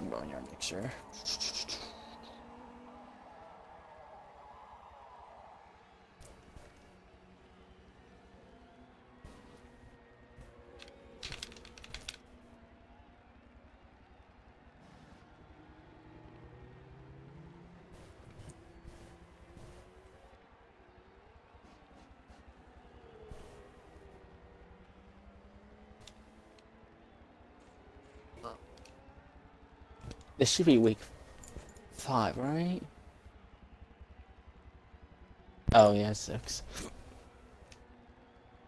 I'm going here next year. This should be week 5, right? Oh yeah, 6.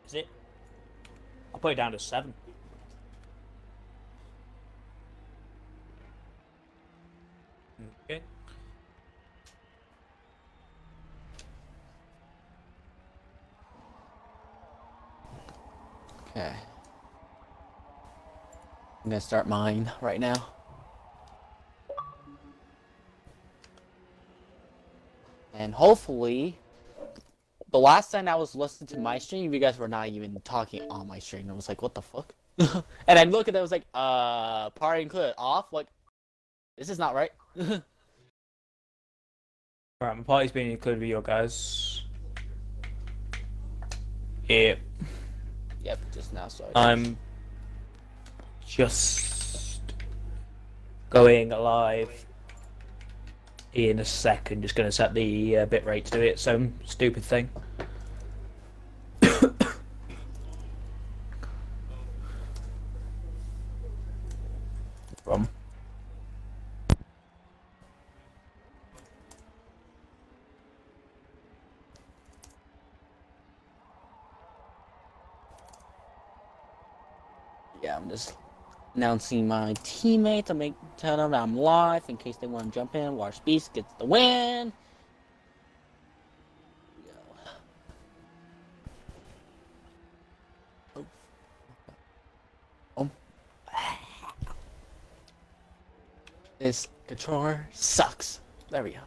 Is it? I'll put it down to 7. Okay. Okay. I'm gonna start mine right now. And hopefully, the last time I was listening to my stream, you guys were not even talking on my stream. I was like, what the fuck? And I look at it, I was like, party included off? Like, this is not right. Right, my party's being included with your guys. Yep. Yep, just now, sorry. I'm just going live in a second. Just going to set the bitrate to it. Some stupid thing. From. Yeah, I'm just announcing my teammates to tell them that I'm live in case they want to jump in. Watch Beast gets the win. Oh. Oh. This controller sucks. There we go.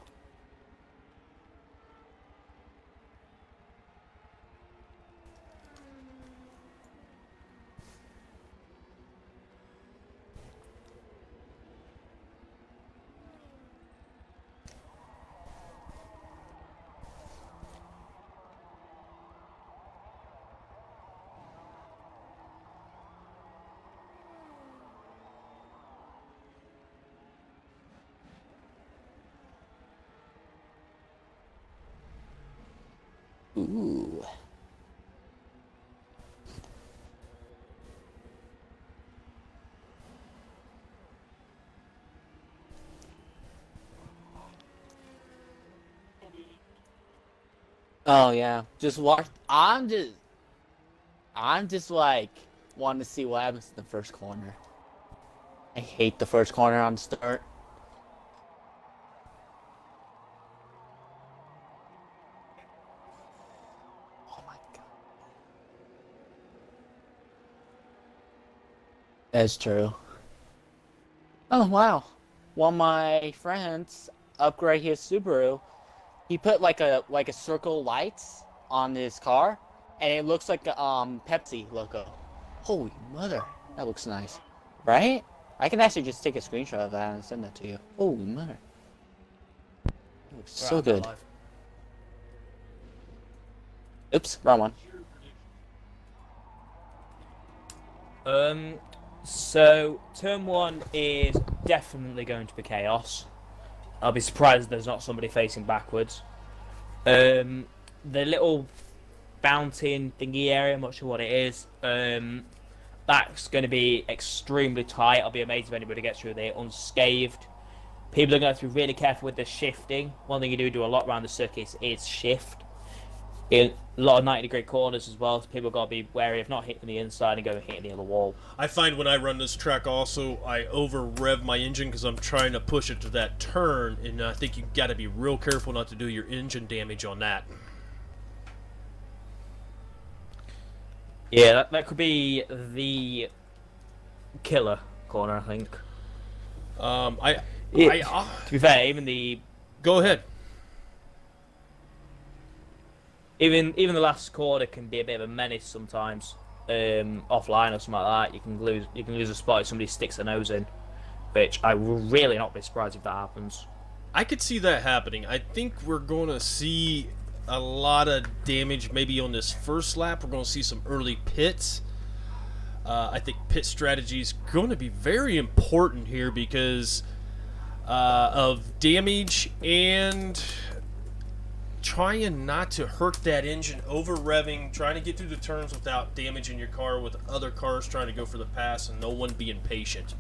Ooh. Oh yeah, just watch. I'm just like wanting to see what happens in the first corner. I hate the first corner on start. Oh my god. That's true. Oh wow. One of my friends upgrade his Subaru. He put like a circle lights on his car, and it looks like a Pepsi logo. Holy mother, that looks nice, right? I can actually just take a screenshot of that and send that to you. Holy mother, it looks so good. Oops, wrong one. So turn 1 is definitely going to be chaos. I'll be surprised if there's not somebody facing backwards. The little bouncing thingy area, I'm not sure what it is. That's going to be extremely tight. I'll be amazed if anybody gets through there unscathed. People are going to have to be really careful with the shifting. One thing you do a lot around the circuit is shift. In a lot of 90-degree corners as well, so people got to be wary of not hitting the inside and going hitting the other wall. I find when I run this track also, I over-rev my engine because I'm trying to push it to that turn, and I think you got to be real careful not to do your engine damage on that. Yeah, that could be the killer corner, I think. To be fair, even the... Go ahead. Even the last corner can be a bit of a menace sometimes. Offline or something like that, you can lose a spot if somebody sticks their nose in. which I will really not be surprised if that happens. I could see that happening. I think we're going to see a lot of damage maybe on this first lap. We're going to see some early pits. I think pit strategy is going to be very important here because of damage and trying not to hurt that engine, over revving, trying to get through the turns without damaging your car with other cars trying to go for the pass and no one being patient.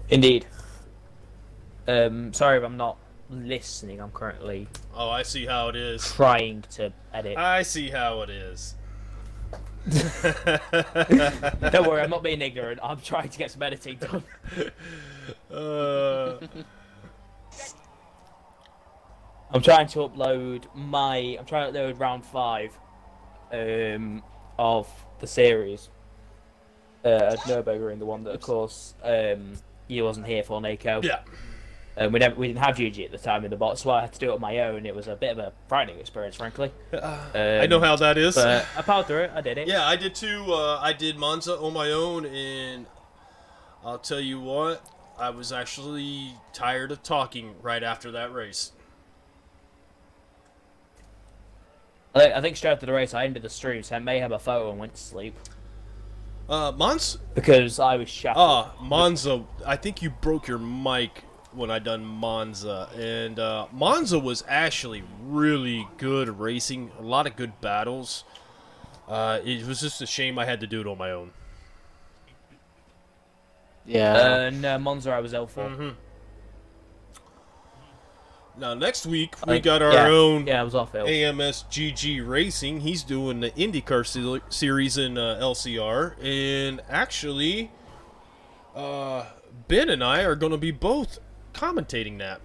Indeed. Sorry if I'm not listening. I'm currently Oh, I see how it is. trying to edit. I see how it is. Don't worry, I'm not being ignorant. I'm trying to get some editing done. I'm trying to upload round 5 of the series. Nürburgring, the one that, of course, you wasn't here for, Nico. Yeah. We didn't have Yuji at the time in the box, so I had to do it on my own. It was a bit of a frightening experience, frankly. I know how that is. But I powered through it. I did it. Yeah, I did too. I did Monza on my own, and I'll tell you what, I was actually tired of talking right after that race. I think straight after the race, I ended the stream, sent Mayhem a photo, and went to sleep. Monza? Because I was shattered. Monza, I think you broke your mic when I done Monza, and Monza was actually really good racing, a lot of good battles. It was just a shame I had to do it on my own. Yeah. And Monza I was L for. Mm-hmm. Now next week we got our own I was off L. AMS GG Racing. He's doing the IndyCar series in LCR, and actually Ben and I are going to be both commentating that.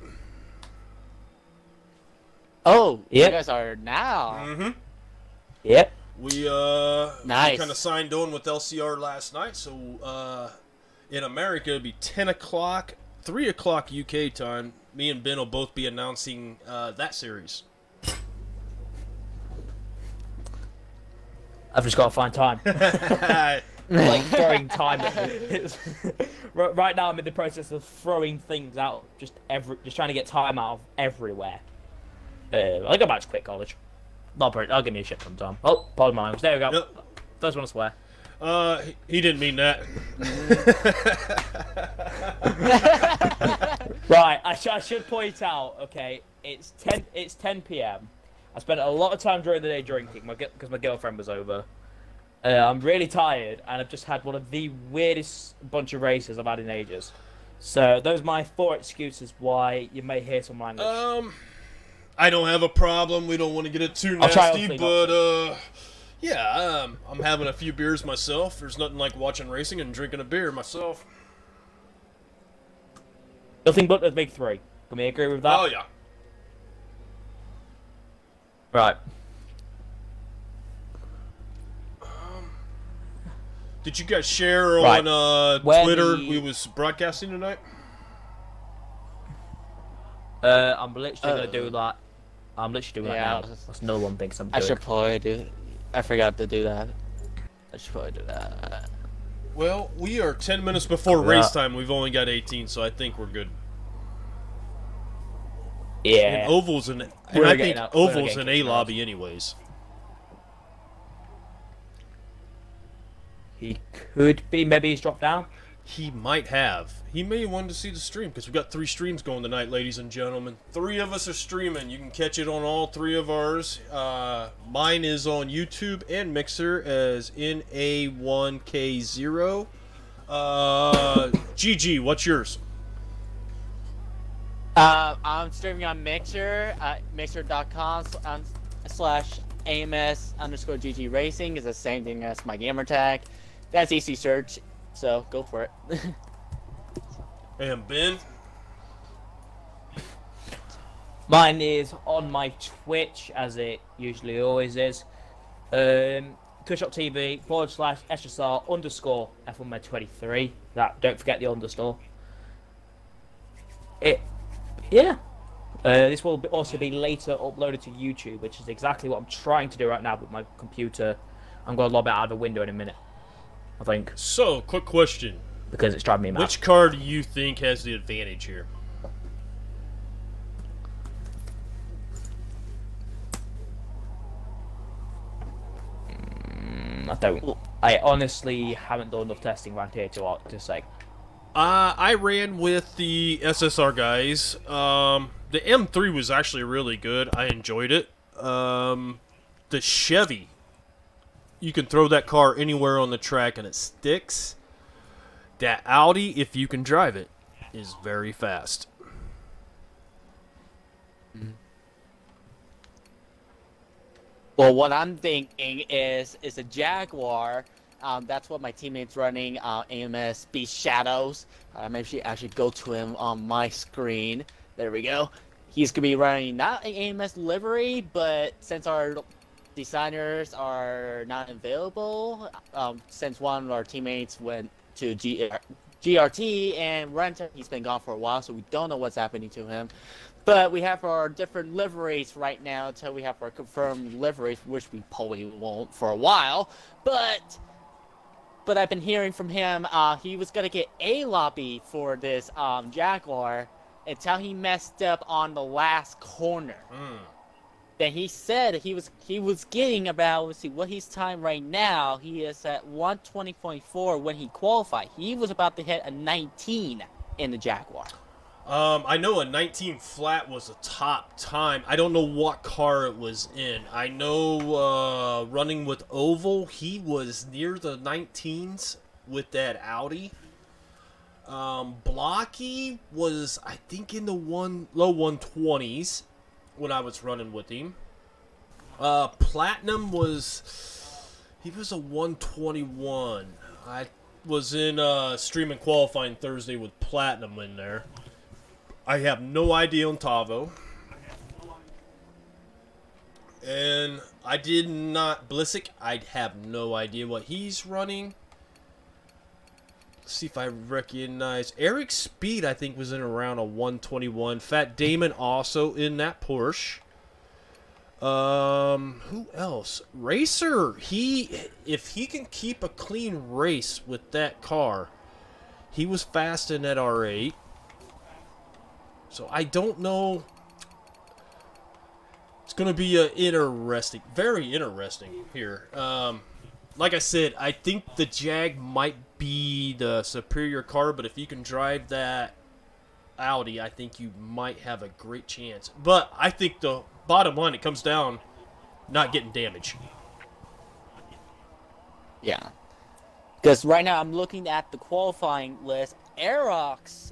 Oh, Yep. you guys are now. Mm-hmm. Yep. We Nice. kind of signed on with LCR last night, so in America it'll be 10 o'clock, 3 o'clock UK time. Me and Ben will both be announcing that series. I've just got to find time. Like throwing time at me. Right now I'm in the process of throwing things out, just trying to get time out of everywhere. I think I might just quit college. I'll give me a shit sometime. Oh, pardon my language. There we go. Yep. First one to swear. He didn't mean that. Right, I should point out. Okay, it's 10 p.m. I spent a lot of time during the day drinking because my girlfriend was over. I'm really tired, and I've just had one of the weirdest bunch of races I've had in ages. So those are my 4 excuses why you may hear some language. I don't have a problem. We don't want to get it too I'll try nasty, but yeah, I'm having a few beers myself. There's nothing like watching racing and drinking a beer myself. Nothing but the big 3. Can we agree with that? Oh yeah. Right. Did you guys share Right. on When Twitter the- we was broadcasting tonight? I'm literally gonna do that. I'm literally doing Yeah, that now. That's another one thing I'm I doing. should probably do. I forgot to do that. I should probably do that. Well, we are 10 minutes before Yeah. race time. We've only got 18, so I think we're good. Yeah. And Oval's in, and We're I getting think out- we're Oval's getting in A kicked out. lobby anyways. He could be. Maybe he's dropped down. He might have. He may want to see the stream because we've got 3 streams going tonight, ladies and gentlemen. 3 of us are streaming. You can catch it on all 3 of ours. Mine is on YouTube and Mixer as NA1K0. GG, what's yours? I'm streaming on Mixer at mixer.com/AMS_GG Racing. Is the same thing as my gamer tag. That's easy search, so go for it. And Ben? Mine is on my Twitch, as it usually always is. twitch.tv/SSR_F1med23. That, don't forget the underscore. Yeah. This will also be later uploaded to YouTube, which is exactly what I'm trying to do right now with my computer. I'm going to lob it out of the window in a minute, I think, So, quick question. because it's driving me mad. Which car do you think has the advantage here? I don't. I honestly haven't done enough testing around here to say. I ran with the SSR guys. The M3 was actually really good. I enjoyed it. The Chevy, you can throw that car anywhere on the track and it sticks. That Audi, if you can drive it, is very fast. Well, what I'm thinking is a Jaguar. That's what my teammate's running. AMS Beast Shadows. Maybe actually go to him on my screen. There we go. He's gonna be running not an AMS livery, but since our designers are not available, since one of our teammates went to GRT and Renter, he's been gone for a while, so we don't know what's happening to him. But we have our different liveries right now until we have our confirmed liveries, which we probably won't for a while. But I've been hearing from him, he was gonna get a lobby for this Jaguar until he messed up on the last corner. Then he said he was getting about, let's see, what his time right now. He is at 120.4 when he qualified. He was about to hit a 19 in the Jaguar. I know a 19 flat was a top time. I don't know what car it was in. I know running with Oval, he was near the 19s with that Audi. Blocky was, I think, in the low 120s when I was running with him. Platinum he was a 121. I was in stream and qualifying Thursday with Platinum in there. I have no idea on Tavo. And I did not... Blisick, I have no idea what he's running. Let's see if I recognize... Eric Speed, I think, was in around a 121. Fat Damon also in that Porsche. Who else? Racer, if he can keep a clean race with that car, he was fast in that R8. So I don't know. It's going to be very interesting here. Like I said, I think the Jag might be the superior car, but if you can drive that Audi, I think you might have a great chance. But I think the bottom line, it comes down not getting damage. Yeah. Because right now I'm looking at the qualifying list. Aerox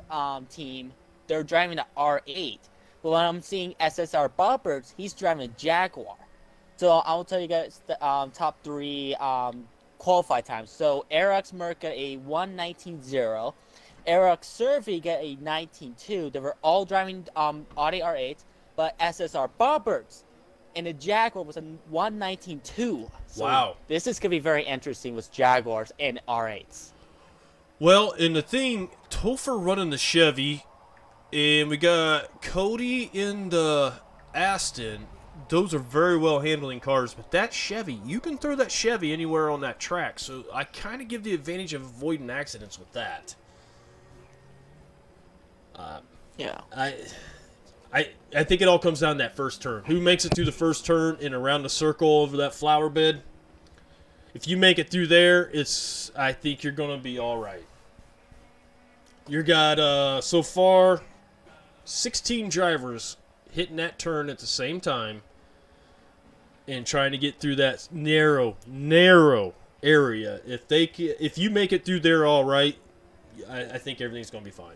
team, they're driving the R8. But when I'm seeing SSR Bobbers, he's driving a Jaguar. So I'll tell you guys the top three qualify times. So Aerox Merc got a 1:19.0. Aerox Survey got a 19.2. They were all driving Audi R8. But SSR Bobbers and the Jaguar was a 1:19.2. So wow. This is going to be very interesting with Jaguars and R8s. Well, and the thing, Topher running the Chevy, and we got Cody in the Aston. Those are very well handling cars, but that Chevy, you can throw that Chevy anywhere on that track. So I kind of give the advantage of avoiding accidents with that. Yeah. I think it all comes down to that first turn. Who makes it through the first turn and around the circle over that flower bed? If you make it through there, I think you're going to be all right. You got, so far, 16 drivers hitting that turn at the same time and trying to get through that narrow area. If you make it through there all right, I think everything's going to be fine.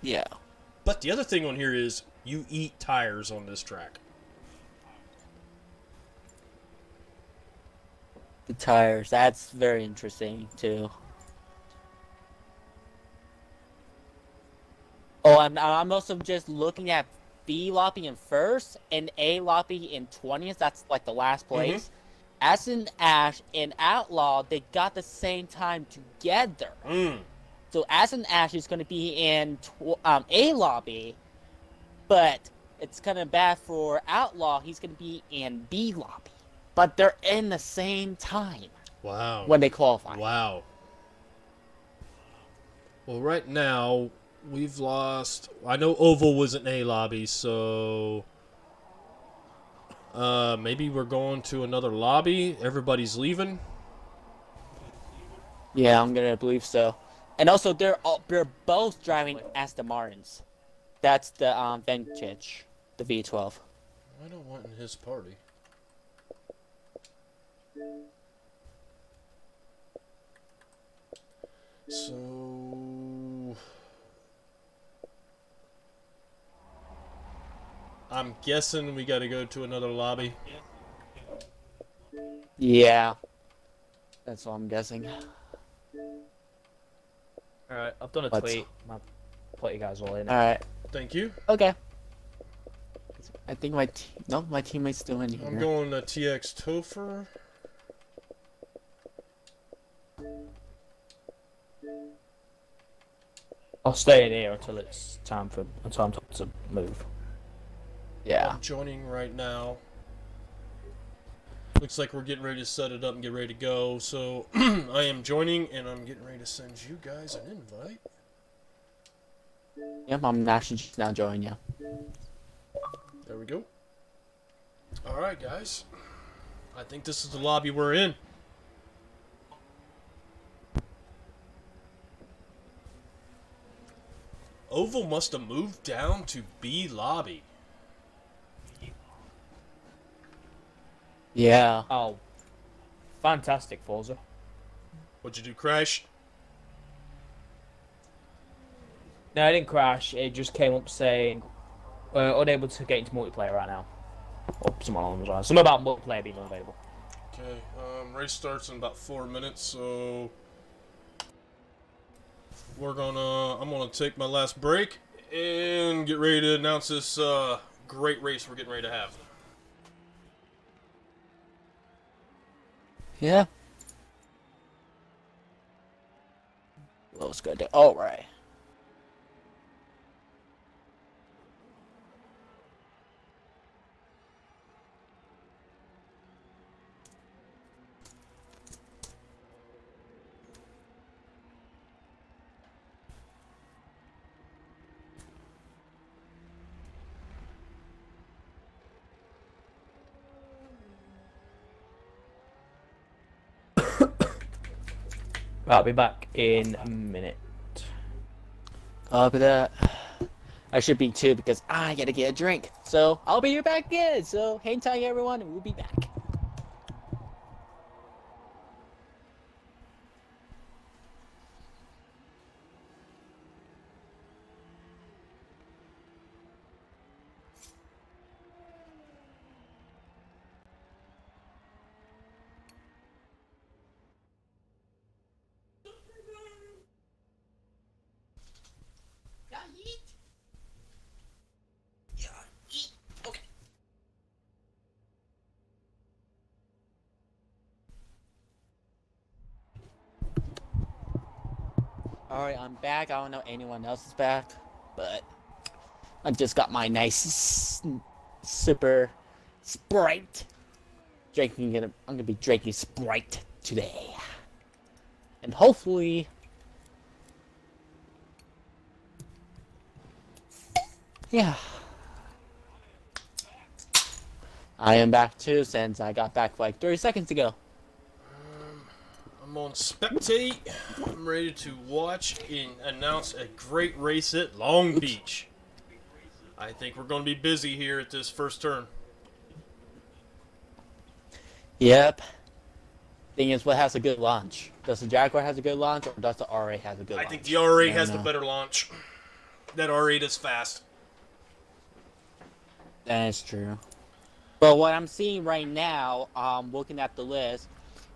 Yeah. But the other thing on here is you eat tires on this track. The tires, that's very interesting too. Oh, I'm also just looking at B lobby in first and A lobby in 20th. That's like the last place. Aston Ash and Outlaw, they got the same time together. So Aston Ash is going to be in A lobby, but it's kind of bad for Outlaw. He's going to be in B lobby, but they're in the same time. Wow. When they qualify. Wow. Well, right now we've lost. I know Oval was in A lobby, so maybe we're going to another lobby. Everybody's leaving. Yeah, I'm gonna believe so. And also, they're both driving Aston Martins. That's the vintage, the V12. I don't want in his party. So I'm guessing we got to go to another lobby. Yeah, that's what I'm guessing. Alright, I've done a tweet. I'll put you guys all in. Alright. Thank you. Okay. I think my teammate's still in here. I'm going to TX Topher. I'll stay in here until it's time to move. Yeah. I'm joining right now. Looks like we're getting ready to set it up and get ready to go. So I am joining, and I'm getting ready to send you guys an invite. Yep, I'm actually just now joining you. There we go. Alright, guys. I think this is the lobby we're in. Oval must have moved down to B lobby. Yeah. Oh, fantastic, Forza. What'd you do, Crash? No, I didn't crash. It just came up saying unable to get into multiplayer right now. Or something along those lines. Something about multiplayer being unavailable. Okay, race starts in about 4 minutes, so I'm gonna take my last break and get ready to announce this great race we're getting ready to have. Yeah. What was good? All right. I'll be back in a minute. But that I should be too because I gotta get a drink. So I'll be back again. So hang tight, everyone, and we'll be back. Alright, I'm back. I don't know anyone else is back, but I just got my nice super Sprite. I'm gonna be drinking Sprite today. And hopefully yeah. I am back too since I got back like 30 seconds ago. I'm on spectate. I'm ready to watch and announce a great race at Long Beach. I think we're going to be busy here at this first turn. Yep. Thing is, what has a good launch? Does the Jaguar has a good launch, or does the R8 has a good launch? I think the R8 has the better launch. That R8 is fast. That is true. But what I'm seeing right now, looking at the list,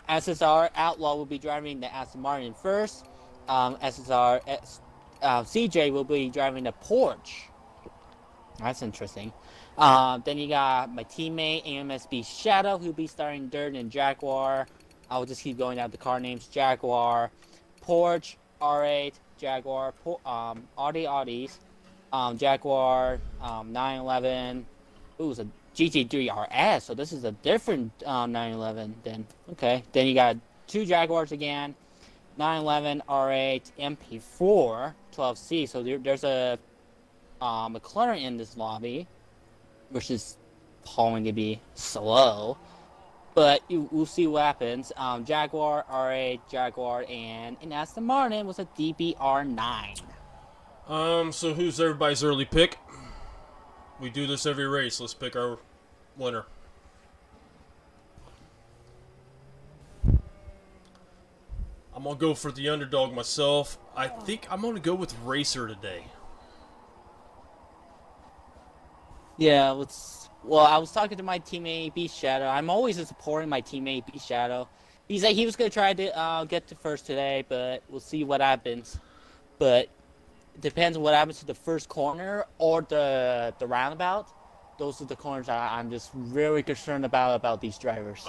SSR Outlaw will be driving the Aston Martin first. CJ will be driving the Porsche. That's interesting. Then you got my teammate AMSB Shadow, who'll be starting third in Jaguar. I'll just keep going down the car names: Jaguar, Porsche, R8, Jaguar, Audi Audis, Jaguar, 911. Ooh, it's a GT3 RS, so this is a different 911 then. Okay, then you got 2 Jaguars again, 911 R8 MP4 12C. So there's a McLaren in this lobby, which is going to be slow. But we'll see what happens. Jaguar, R8, Jaguar, and an Aston Martin was a DBR9. So who's everybody's early pick? We do this every race. Let's pick our winner. I'm going to go for the underdog myself. I think I'm going to go with Racer today. Yeah, well, I was talking to my teammate Beast Shadow. I'm always supporting my teammate Beast Shadow. He said he was gonna try to get to first today, but we'll see what happens. But it depends on what happens to the first corner or the roundabout. Those are the corners I'm just really concerned about these drivers.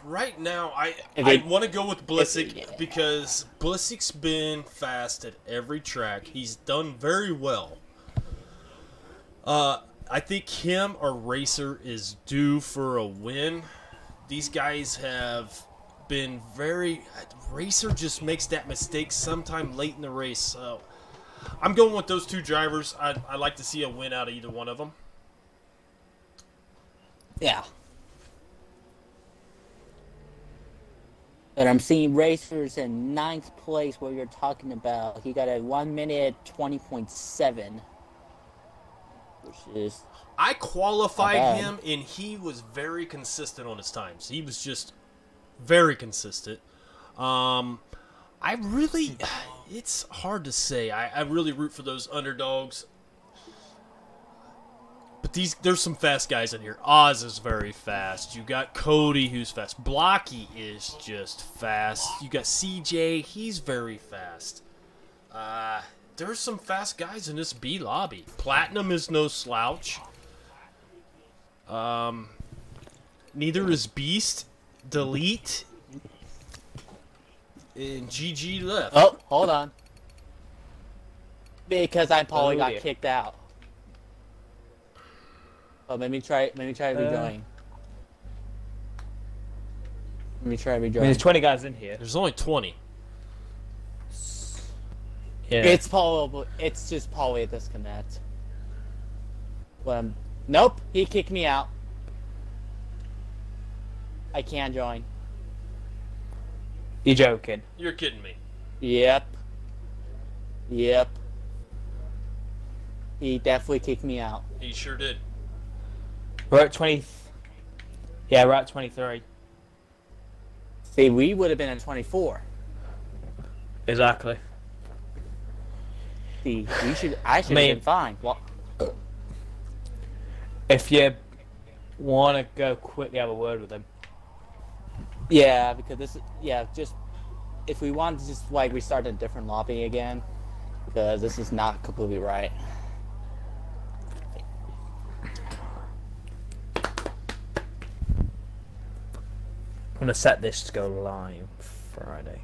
Right now I want to go with Blissik because Blissik's been fast at every track. He's done very well. I think him or Racer is due for a win. These guys have been very... Racer just makes that mistake sometime late in the race. So I'm going with those 2 drivers. I'd like to see a win out of either one of them. Yeah. And I'm seeing Racers in 9th place where you're talking about. He got a 1 minute 20.7. Which is... I qualified him, and he was very consistent on his times. He was just very consistent. It's hard to say. I really root for those underdogs. But there's some fast guys in here. Oz is very fast. You got Cody, who's fast. Blocky is just fast. You got CJ, he's very fast. There's some fast guys in this B lobby. Platinum is no slouch. Neither is Beast, Delete, and GG left. Oh, hold on. Because I probably got kicked out. Oh, let me try rejoining. Let me try rejoining. There's 20 guys in here. There's only 20. Yeah. It's just probably a disconnect. Nope, he kicked me out. I can't join. You're joking. You're kidding me. Yep. He definitely kicked me out. He sure did. We're at 20. Yeah, we're at 23. See, we would have been at 24. Exactly. See, I should have been fine. Well, if you want to go quickly have a word with him. yeah, because just if we want to just like restart a different lobby again, because this is not completely right. I'm going to set this to go live Friday.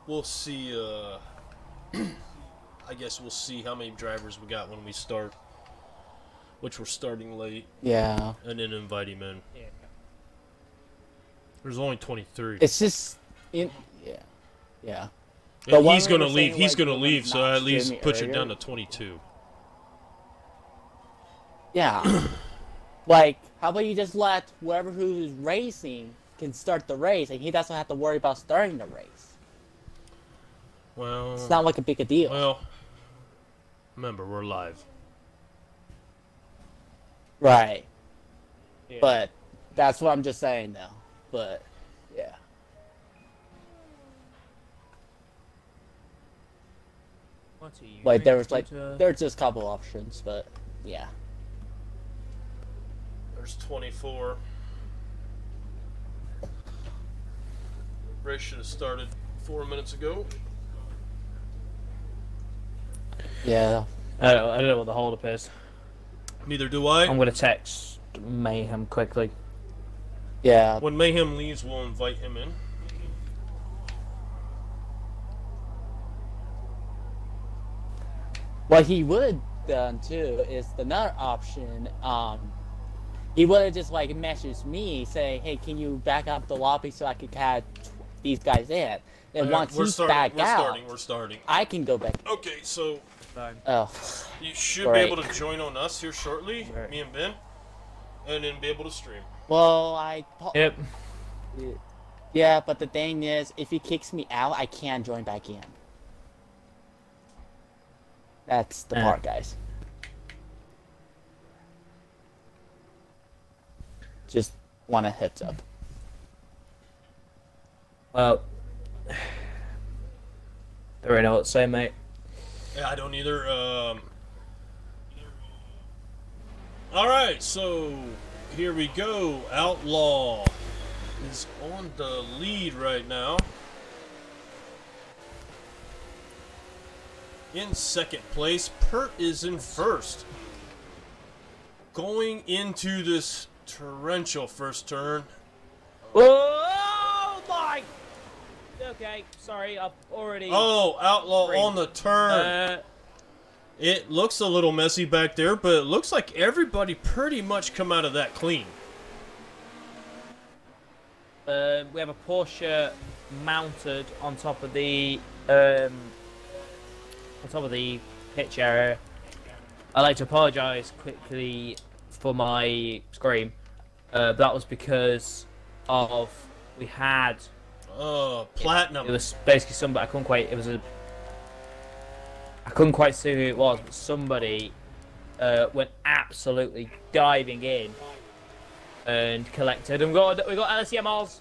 We'll see, I guess we'll see how many drivers we got when we start. Which we're starting late. Yeah. And then invite him in. Yeah. There's only 23. It's just, yeah. And But he's going to leave. saying, He's like, going to when leave, we so not at least streaming push it earlier. down to 22. Yeah. Like, how about you just let whoever who's racing can start the race, and he doesn't have to worry about starting the race. Well, It's not like a big a deal. well, remember, we're live. Right. Yeah. But that's what I'm just saying though. But yeah. What are you Like there was drinking, like Peter? there's just a couple options, but yeah. There's 24. Race should have started 4 minutes ago. Yeah. I don't know what the hold-up is. Neither do I. I'm gonna text Mayhem quickly. Yeah. When Mayhem leaves, we'll invite him in. What he would have done too is another option. He would have just like messaged me saying, "Hey, can you back up the lobby so I can catch these guys in?" And once he's back out, We're starting. I can go back. Okay, so Oh, you should Great. be able to join on us here shortly, Right. me and Ben, and then be able to stream. well, Yep. yeah, but the thing is, if he kicks me out, I can't join back in. That's the part, guys. Just want a heads up. Well, don't really know what to say, mate. Yeah, I don't either. All right, so here we go. Outlaw is on the lead right now. In second place, Pert is in first. Going into this torrential first turn. Oh my! Okay, sorry, I've already. Oh, Outlaw on the turn. It looks a little messy back there, but it looks like everybody pretty much come out of that clean. We have a Porsche mounted on top of the pitch area. I'd like to apologise quickly for my scream. That was because of we had Platinum. it was basically somebody I couldn't quite see who it was, but somebody went absolutely diving in and collected. And we got LCMRs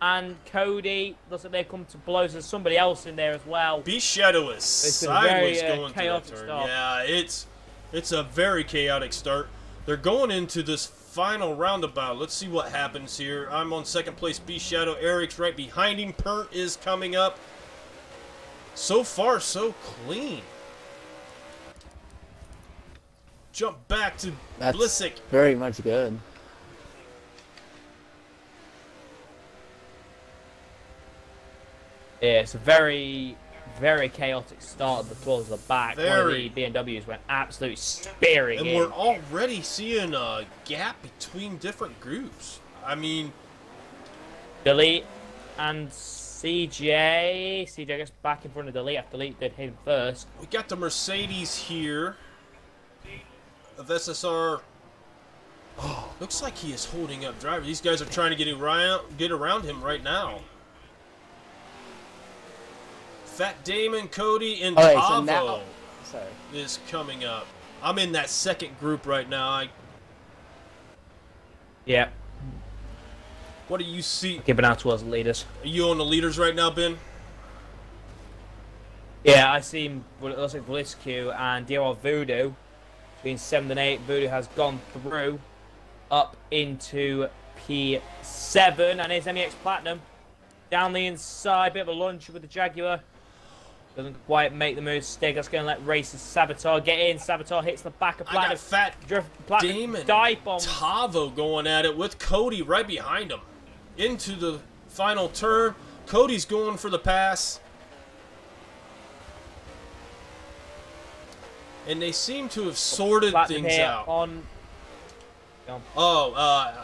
and Cody. Looks like they've come to blows. There's somebody else in there as well. Beast Shadow is sideways going through that turn. start. Yeah, it's a very chaotic start. They're going into this final roundabout. Let's see what happens here. I'm on second place. Beast Shadow. Eric's right behind him. Pert is coming up. So far, so clean. Jump back to That's Blissick. very much good. Yeah, it's a very, very chaotic start towards the back. Very. One of the BMWs went absolutely spearing And in. we're already seeing a gap between different groups. I mean, Delete and CJ. CJ gets back in front of Delete after Delete did him first. we got the Mercedes here of SSR. Looks like he is holding up driver. These guys are trying to get around him right now. Fat Damon, Cody, and Okay, so Tavo now, sorry. is coming up. I'm in that second group right now. Yeah, What do you see? giving out to us leaders. Are you on the leaders right now, Ben? Yeah, I see him. Well, it looks like Blitzq and DRL Voodoo. Between 7 and 8, Voodoo has gone through up into P7. And here's MEX Platinum. Down the inside, bit of a lunge with the Jaguar. Doesn't quite make the move. Stig, that's going to let races Saboteur get in. Saboteur hits the back of I Platinum. got Fat Platinum Damon. dive bomb. Tavo going at it with Cody right behind him. Into the final turn. Cody's going for the pass. And they seem to have sorted Platinum things here out. on.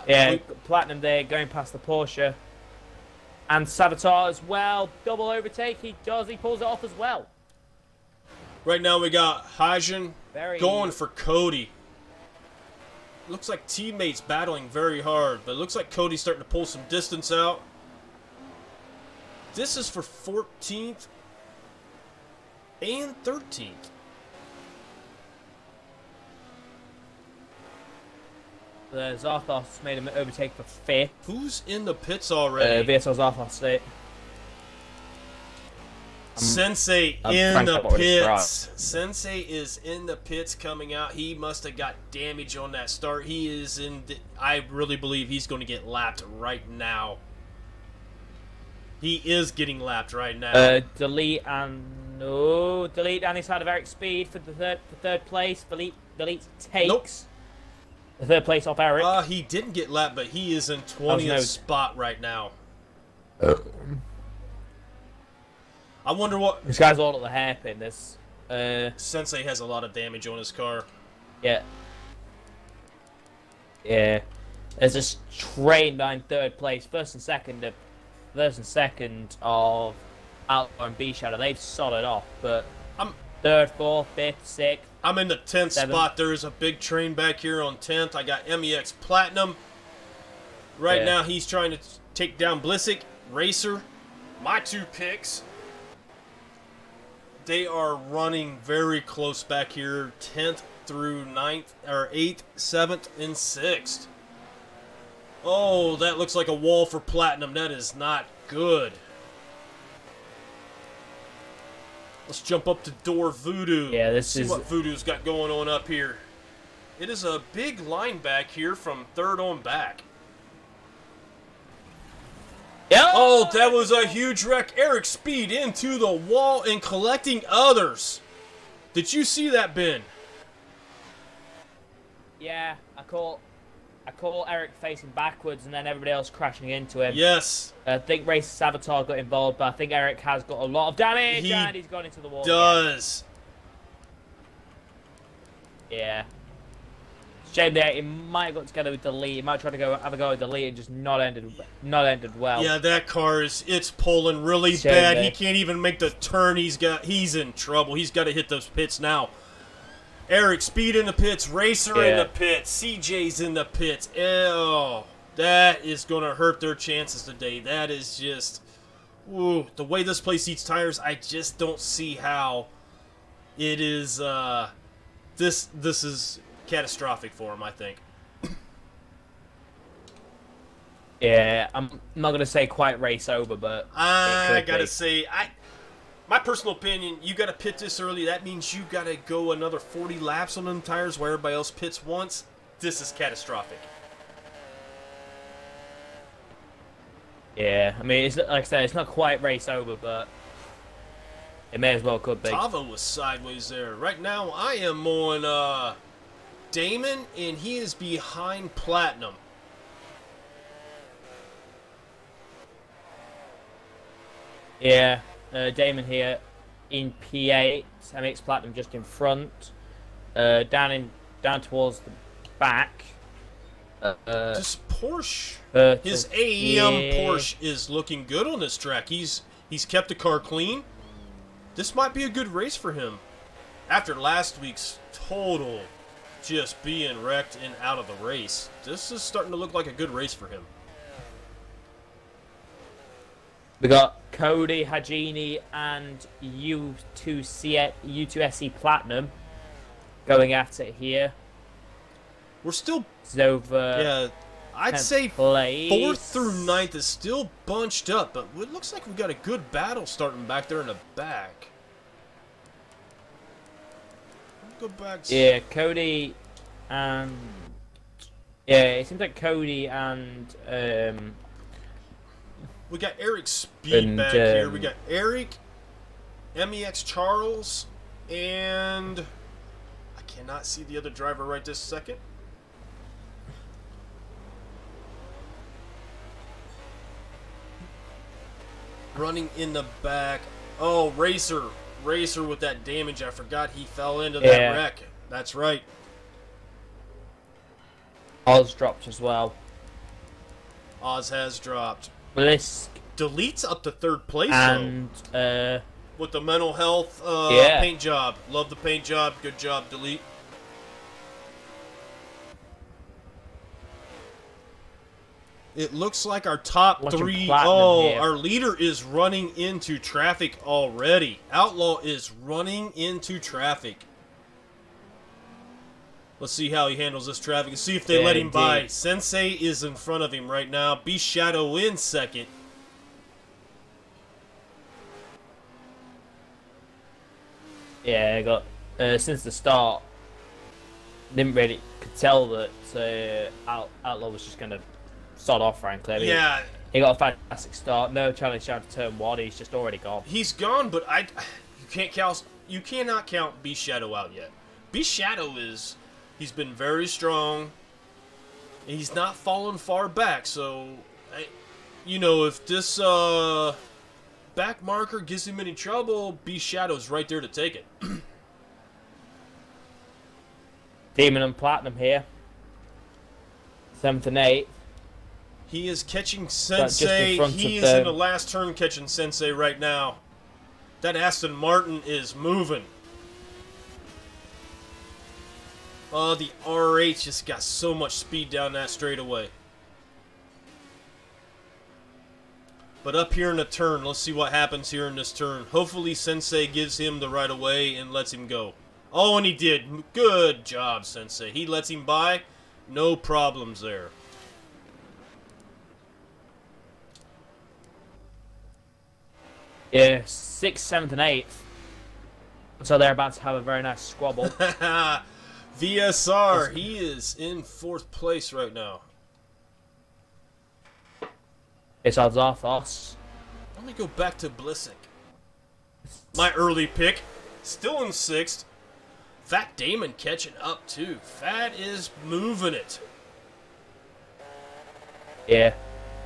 Yeah. Platinum there going past the Porsche. And Saboteur as well. Double overtake. He pulls it off as well. Right now we got Hajan Very going for Cody. Looks like teammates battling very hard, but it looks like Cody's starting to pull some distance out. This is for 14th and 13th. Zarthos made him overtake for 5th. Who's in the pits already? VSL Zarthos state. Sensei in the pits. Sensei is in the pits coming out. He must have got damage on that start. He is in. I really believe he's going to get lapped right now. He is getting lapped right now. Delete down his side of Eric's speed for the third place. Delete takes the third place off Eric. He didn't get lapped, but he is in 20th spot right now. I wonder what... This guy's all at the hairpin. This Sensei has a lot of damage on his car. Yeah. Yeah. There's this train down third place. First and second of Outlaw and B Shadow. They've solid off, but I'm third, fourth, fifth, sixth. I'm in the 10th spot. There's a big train back here on 10th. I got MEX Platinum. Right now, he's trying to take down Blissic, Racer. My 2 picks. They are running very close back here, 10th through 9th, or 8th, 7th, and 6th. Oh, that looks like a wall for Platinum. That is not good. Let's jump up to Door Voodoo. Yeah, See what Voodoo's got going on up here. It is a big line back here from 3rd on back. Oh, that was a huge wreck. Eric Speed into the wall and collecting others. Did you see that, Ben? Yeah, I caught Eric facing backwards and then everybody else crashing into him. Yes. I think Race Saboteur got involved, but I think Eric has got a lot of damage and he's gone into the wall. Does. Again. Yeah. Shame that he might have got together with Delete. He might try to have a go with Delete and just not ended well. Yeah, that car it's pulling really bad. He can't even make the turn. He's in trouble. He's got to hit those pits now. Eric Speed in the pits, Racer in the pits, CJ's in the pits. Oh, that is going to hurt their chances today. That is just, ooh, the way this place eats tires, I just don't see how it is. This is catastrophic for him, I think. Yeah, I'm not going to say quite race over, but I got to say, my personal opinion, you got to pit this early. That means you got to go another 40 laps on them tires where everybody else pits once. This is catastrophic. Yeah, I mean, it's, like I said, it's not quite race over, but it may as well could be. Tava was sideways there. Right now, I am on Damon, and he is behind Platinum. Yeah, Damon here in P8, MX Platinum just in front, down towards the back. This Porsche, his AEM Porsche is looking good on this track. He's kept the car clean. This might be a good race for him. After last week's total just being wrecked and out of the race, this is starting to look like a good race for him. We got Cody, Hajini, and U2SC Platinum going at it here. We're still over. Yeah, I'd say place. 4th through 9th is still bunched up, but it looks like we've got a good battle starting back there in the back. Go back. Yeah, Cody and it seems like Cody and we got Eric Speed back here. We got Eric, MEX Charles, and I cannot see the other driver right this second. Running in the back. Oh, Racer with that damage. I forgot he fell into that wreck. That's right. Oz dropped as well. Oz has dropped. Blisk Delete's up to 3rd place and with the mental health paint job. Love the paint job. Good job, Delete. It looks like our top Watching three. Platinum Oh, here. our leader is running into traffic already. Outlaw is running into traffic. Let's see how he handles this traffic and see if they let him by. indeed. Sensei is in front of him right now. B Shadow in second. Yeah, I got since the start. Didn't really could tell that Outlaw was just gonna sod off. Frankly, I mean, Yeah, he got a fantastic start. No challenge down to turn one. He's just already gone. he's gone, but you cannot count B Shadow out yet. B Shadow he's been very strong. He's not fallen far back, so you know, if this back marker gives him any trouble, B Shadow's right there to take it. Demon and Platinum here. 7th and 8th. He is catching just in Sensei. front He of is in them. the last turn catching Sensei right now. That Aston Martin is moving. Oh, the RH just got so much speed down that straightaway. But up here in the turn, let's see what happens here in this turn. Hopefully Sensei gives him the right of way and lets him go. Oh, and he did. Good job, Sensei. He lets him by. No problems there. Yeah, 6th, 7th, and 8th. So they're about to have a very nice squabble. VSR, he is in 4th place right now. It's odds off us. Let me go back to Blissick. My early pick. Still in 6th. Fat Damon catching up too. Fat is moving it. Yeah.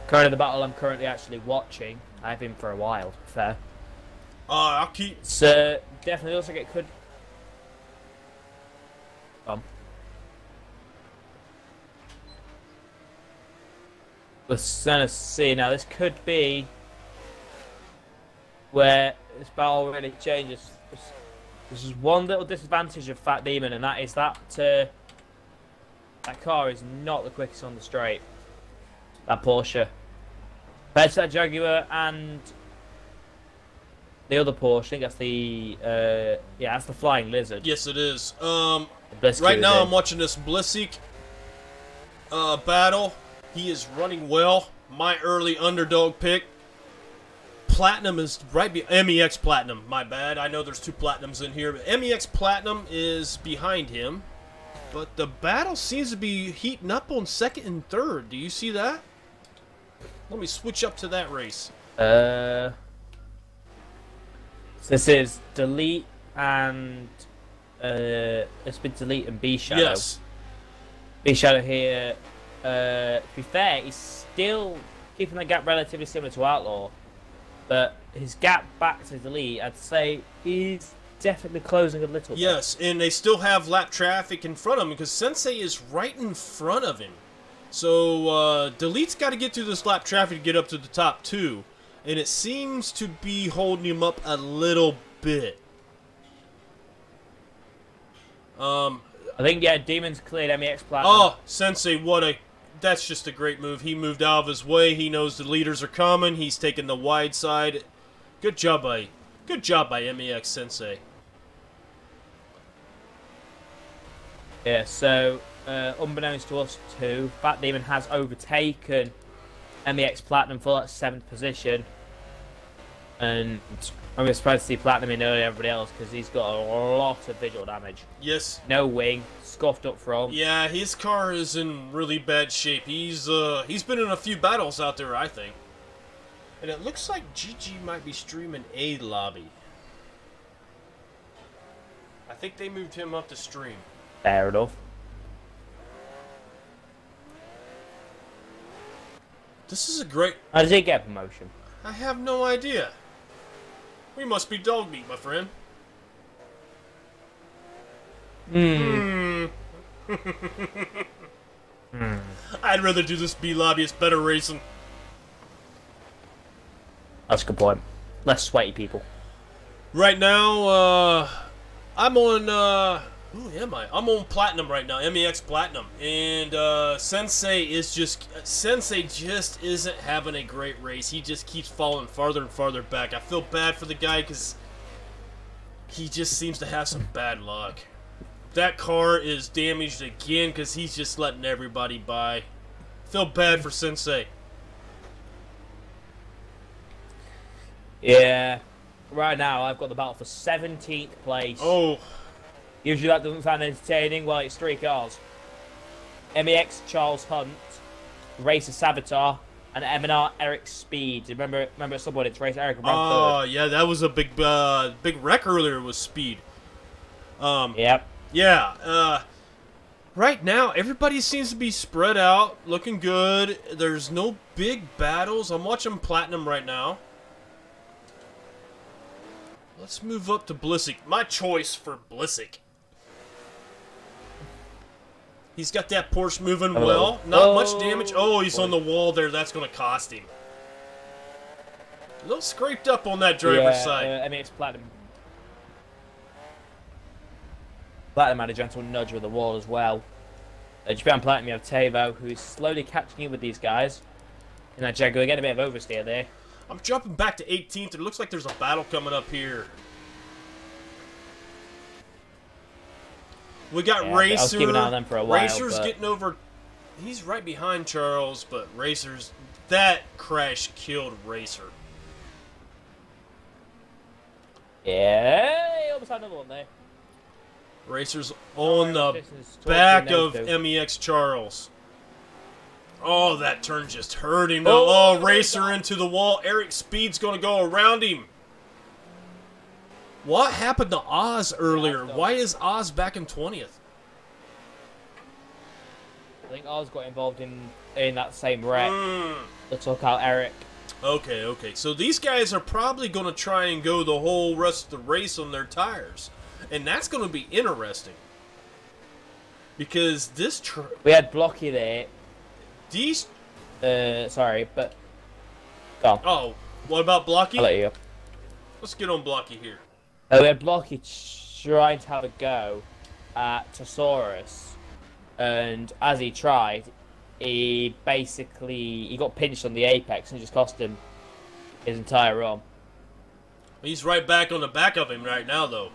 Currently the battle I'm currently actually watching. I've been for a while, to be fair. I'll keep... So, definitely looks like it could... Let's kind of see now. This could be where this battle really changes. This is one little disadvantage of Fat Demon, and that is that that car is not the quickest on the straight. That Porsche. Compared to that Jaguar and the other Porsche, I think that's the yeah, that's the Flying Lizard. Yes, it is. Bliss Right now Cruiser. I'm watching this Blissick battle. He is running well. My early underdog pick. Platinum is right behind MEX Platinum. My bad. I know there's 2 Platinums in here, but MEX Platinum is behind him. But the battle seems to be heating up on 2nd and 3rd. Do you see that? Let me switch up to that race. So this is Delete and it's been Delete and B Shadow. Yes. B Shadow here. To be fair, he's still keeping the gap relatively similar to Outlaw, but his gap back to Delete, I'd say, is definitely closing a little bit. Yes, and they still have lap traffic in front of him because Sensei is right in front of him. So Delete's got to get through this lap traffic to get up to the top 2, and it seems to be holding him up a little bit. I think, yeah, Demon's cleared MEX Platinum. Oh, Sensei, that's just a great move. He moved out of his way. He knows the leaders are coming. He's taking the wide side. Good job by MEX Sensei. Yeah, so unbeknownst to us two, Fat Demon has overtaken MEX Platinum for that 7th position. And I'm surprised to see Platinum in early everybody else because he's got a lot of visual damage. Yes. No wing, scuffed up front. Yeah, his car is in really bad shape. He's been in a few battles out there, I think. And it looks like GG might be streaming a lobby. I think they moved him up to stream. Fair enough. This is a great... How does he get promotion? I have no idea. We must be dog meat, my friend. I'd rather do this B lobby. It's better racing. That's a good point. Less sweaty people. Right now, I'm on Who am I? I'm on Platinum right now, MEX Platinum. And Sensei just isn't having a great race. He just keeps falling farther and farther back. I feel bad for the guy because he just seems to have some bad luck. That car is damaged again because he's just letting everybody by. Feel bad for Sensei. Yeah. Right now, I've got the battle for 17th place. Oh. Usually that doesn't sound entertaining. Well, it's 3 cars. MEX Charles Hunt, Racer Savitar, and M&R Eric Speed. Remember at some point it's Racer Eric. Oh, yeah, that was a big wreck earlier with Speed. Yep. Yeah, right now, everybody seems to be spread out, looking good. There's no big battles. I'm watching Platinum right now. Let's move up to Blissick. My choice for Blissick. He's got that Porsche moving well. Not much damage. Oh, he's on the wall there. That's going to cost him. A little scraped up on that driver's side. I mean, it's Platinum. Platinum had a gentle nudge with the wall as well. Japan Platinum, you have Tavo, who's slowly catching in with these guys. In that Jaguar, getting a bit of oversteer there. I'm jumping back to 18th. It looks like there's a battle coming up here. We got Racer. I was keeping an eye on them for a while. Racer's getting over. He's right behind Charles, but Racer's. That crash killed Racer. Yeah, he almost had another one there. Racer's on the back of MEX Charles. Oh, that turn just hurt him. Oh, Racer into the wall. Eric Speed's going to go around him. What happened to Oz earlier? Why is Oz back in 20th? I think Oz got involved in that same wreck that took out Eric. Okay. So these guys are probably going to try and go the whole rest of the race on their tires. And that's going to be interesting. Because this... We had Blocky there. These... sorry, but... Go on. Oh, what about Blocky? I'll let you go. Let's get on Blocky here. We had Blocky trying to have a go at Tosaurus. And as he tried, he got pinched on the apex and it just cost him his entire run. He's right back on the back of him right now, though.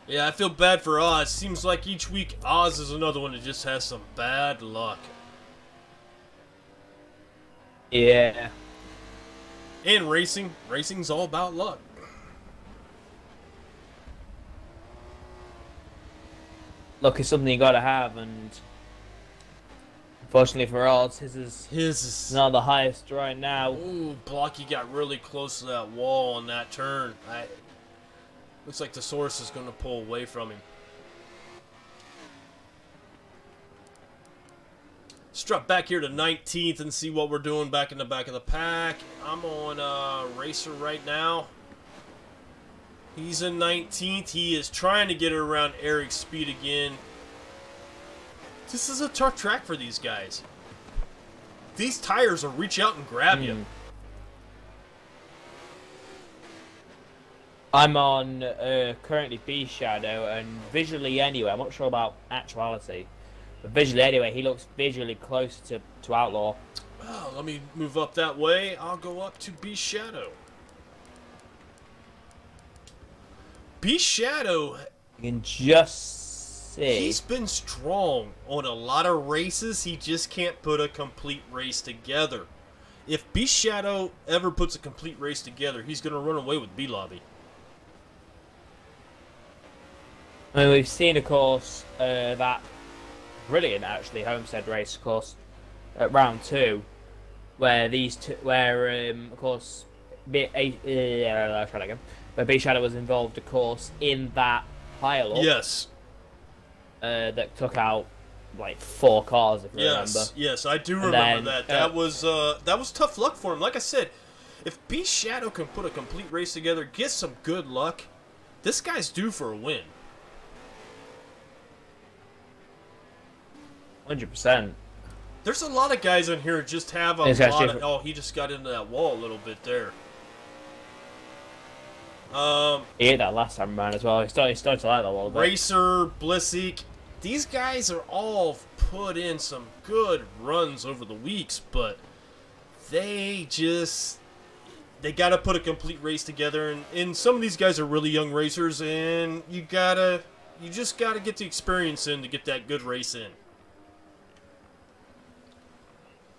Yeah, I feel bad for Oz. Seems like each week Oz is another one that just has some bad luck. Yeah. And racing. Racing's all about luck. Luck is something you gotta have, and unfortunately for Oz, his is not the highest right now. Ooh, Blocky got really close to that wall on that turn. Looks like the source is going to pull away from him. Let's drop back here to 19th and see what we're doing back in the back of the pack. I'm on Racer right now. He's in 19th. He is trying to get around Eric's speed again. This is a tough track for these guys. These tires will reach out and grab you. I'm on currently B Shadow, and visually anyway, I'm not sure about actuality, but visually anyway, he looks visually close to Outlaw. Well, let me move up that way. I'll go up to B Shadow. B Shadow, You can just see. he's been strong on a lot of races. He just can't put a complete race together. If B Shadow ever puts a complete race together, he's going to run away with B Lobby. I mean, we've seen, of course, that brilliant, actually, Homestead race, of course, at round 2, where of course, where B Shadow was involved, of course, in that pile-up. Yes. That took out like 4 cars, if you remember. Yes, I do remember that. That was tough luck for him. Like I said, if B Shadow can put a complete race together, get some good luck, this guy's due for a win. 100%. There's a lot of guys in here who just have a lot of... Oh, he just got into that wall a little bit there. He hit that last time around as well. He started to like that a little bit. Racer, Blissik, these guys are all put in some good runs over the weeks, but they got to put a complete race together, and some of these guys are really young racers, and you just got to get the experience in to get that good race in.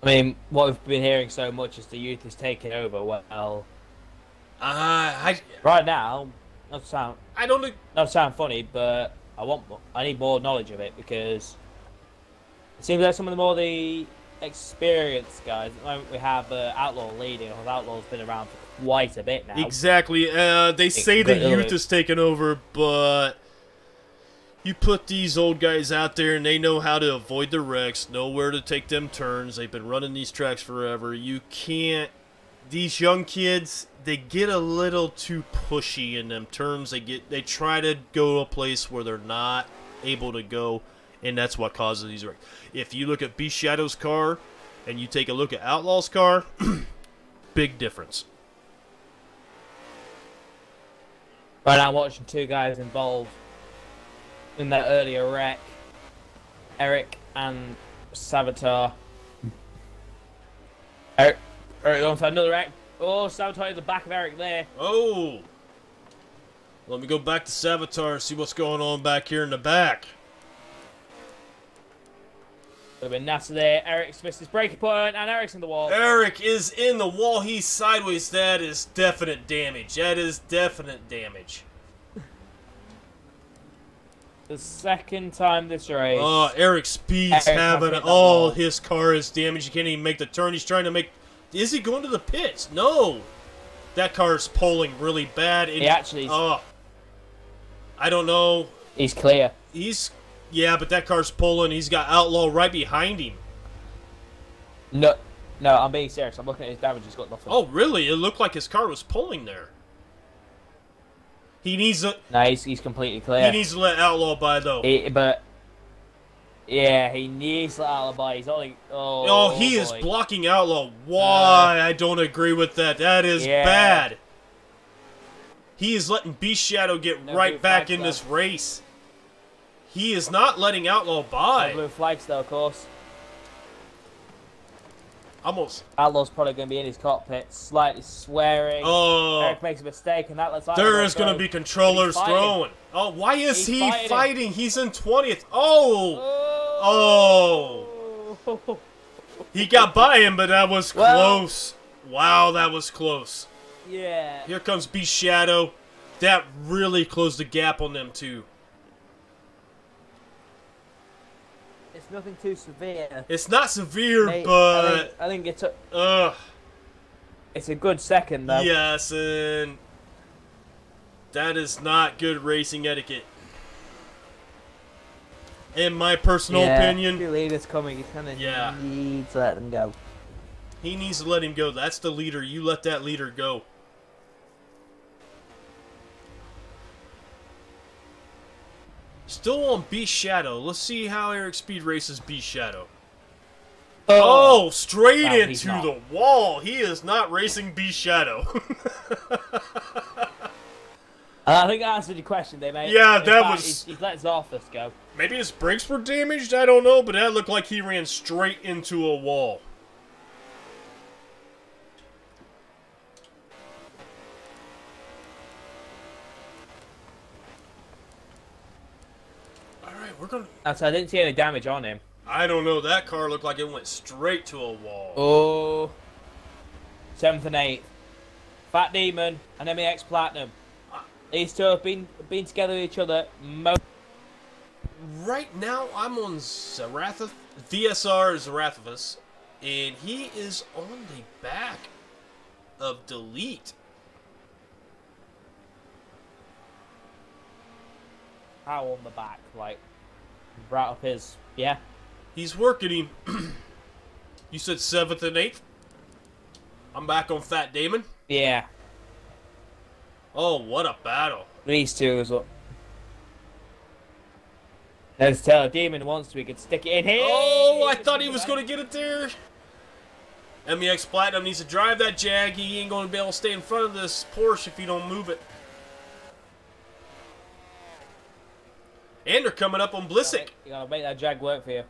I mean, what we've been hearing so much is the youth is taking over. Well, right now, not sound funny, but I need more knowledge of it, because it seems like some of the experienced guys. At the moment we have Outlaw leading, because Outlaw's been around for quite a bit now. Exactly. They say the youth is taking over, but you put these old guys out there, and they know how to avoid the wrecks, know where to take them turns. They've been running these tracks forever. You can't. These young kids, they get a little too pushy in them turns. They try to go to a place where they're not able to go, and that's what causes these wrecks. If you look at Beast Shadow's car and you take a look at Outlaw's car, big difference. Right now, I'm watching two guys involved in that earlier wreck, Eric and Savitar. Eric going for another wreck. Oh, Savitar in the back of Eric there. Oh! Let me go back to Savitar and see what's going on back here in the back. Could have been nasty there. Eric's missed his breaking point, and Eric's in the wall. Eric is in the wall. He's sideways. That is definite damage. That is definite damage. The second time this race. Oh, Eric Speed's having all his car is damaged. He can't even make the turn. He's trying to make. Is he going to the pits? No. That car is pulling really bad. He actually. Oh. I don't know. He's clear. Yeah, but that car's pulling. He's got Outlaw right behind him. No, I'm being serious. I'm looking at his damage. He's got nothing. Oh, really? It looked like his car was pulling there. He needs to... No, he's completely clear. He needs to let Outlaw by, though. Yeah, he needs to let Outlaw by. He's only... He is blocking Outlaw. Why? I don't agree with that. That is bad. He is letting Beast Shadow get right back in this race. He is not letting Outlaw by. No blue flags, though, of course. Almost. Outlaw's probably going to be in his cockpit, slightly swearing. Oh. Eric makes a mistake, and that lets Outlaw There is going to be controllers throwing. Oh, why is he fighting? He's in 20th. Oh. He got by him, but that was close. Wow, that was close. Yeah. Here comes Beast Shadow. That really closed the gap on them, too. It's nothing too severe. It's not severe, but... I think it's a... It's a good second, though. Yes, and... That is not good racing etiquette. In my personal opinion... The leader's coming. He kind of needs to let him go. He needs to let him go. That's the leader. You let that leader go. Still on Beast Shadow. Let's see how Eric Speed races Beast Shadow. Oh, straight into the wall. He is not racing Beast Shadow. I think I answered your question there, mate. Yeah, that was... He let Zarthus go. Maybe his brakes were damaged? I don't know, but that looked like he ran straight into a wall. We're gonna... So I didn't see any damage on him. I don't know. That car looked like it went straight to a wall. Oh. 7th and 8th. Fat Demon and MEX Platinum. These two have been together with each other. Right now, I'm on Zarathos, VSR Zarathos, and he is on the back of Delete. How on the back? Like... Right up his, yeah. He's working him. You said 7th and 8th? I'm back on Fat Damon? Yeah. Oh, what a battle. These two as well. Let's tell Demon wants we could stick it in here. Oh, I thought he was going to get it there. MEX Platinum needs to drive that Jag. He ain't going to be able to stay in front of this Porsche if he don't move it. And they're coming up on Blissick. You gotta make that Jag work for you.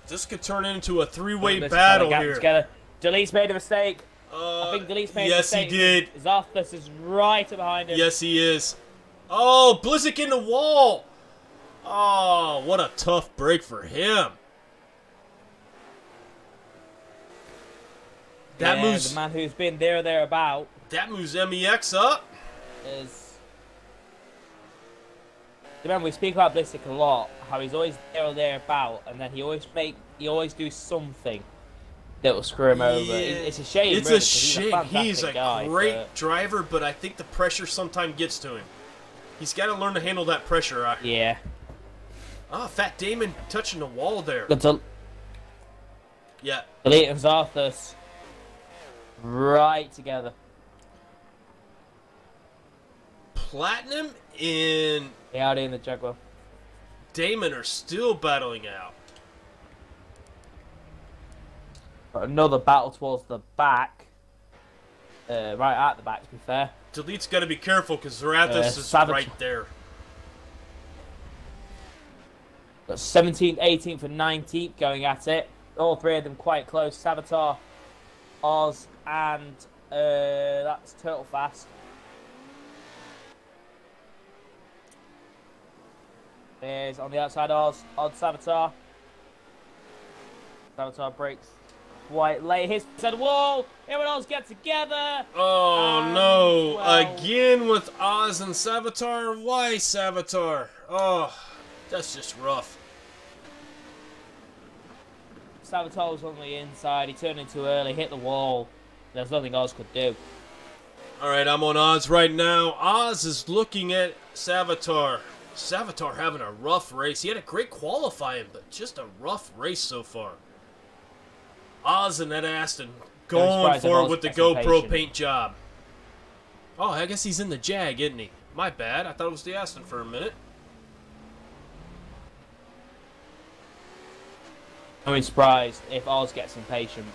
This could turn into a three-way battle here. Together. Delete's made a mistake. I think Delete's made a mistake. Yes, he did. Zarthus is right behind him. Yes, he is. Oh, Blissick in the wall. Oh, what a tough break for him. That moves the man who's been there or thereabout. That moves MEX up. Remember, we speak about Blissick a lot. How he's always there or thereabout, and then he always do something that will screw him over. It's a shame. It's really, a shame. He's a great driver, but I think the pressure sometimes gets to him. He's got to learn to handle that pressure. Yeah. Oh, Fat Damon touching the wall there. Yeah. Delete and Zarthus right together. Platinum and Audi and the Jaguar. Damon are still battling out. Another battle towards the back. Right at the back, to be fair. Delete's got to be careful because Zarathus is right there. Got 17th, 18th, and 19th going at it. All three of them quite close. Savitar, Oz, and that's Turtle Fast. There's on the outside Oz Savitar. Savitar breaks quite late. Hits the wall. Everyone else get together. Oh no! Again with Oz and Savitar. Why Savitar? Oh, that's just rough. Savitar was on the inside. He turned in too early. Hit the wall. There's nothing Oz could do. All right, I'm on Oz right now. Oz is looking at Savitar. Savitar having a rough race. He had a great qualifying, but just a rough race so far. Oz and that Aston going forward with the GoPro paint job. Oh, I guess he's in the Jag, isn't he? My bad. I thought it was the Aston for a minute. I'm really surprised if Oz gets impatient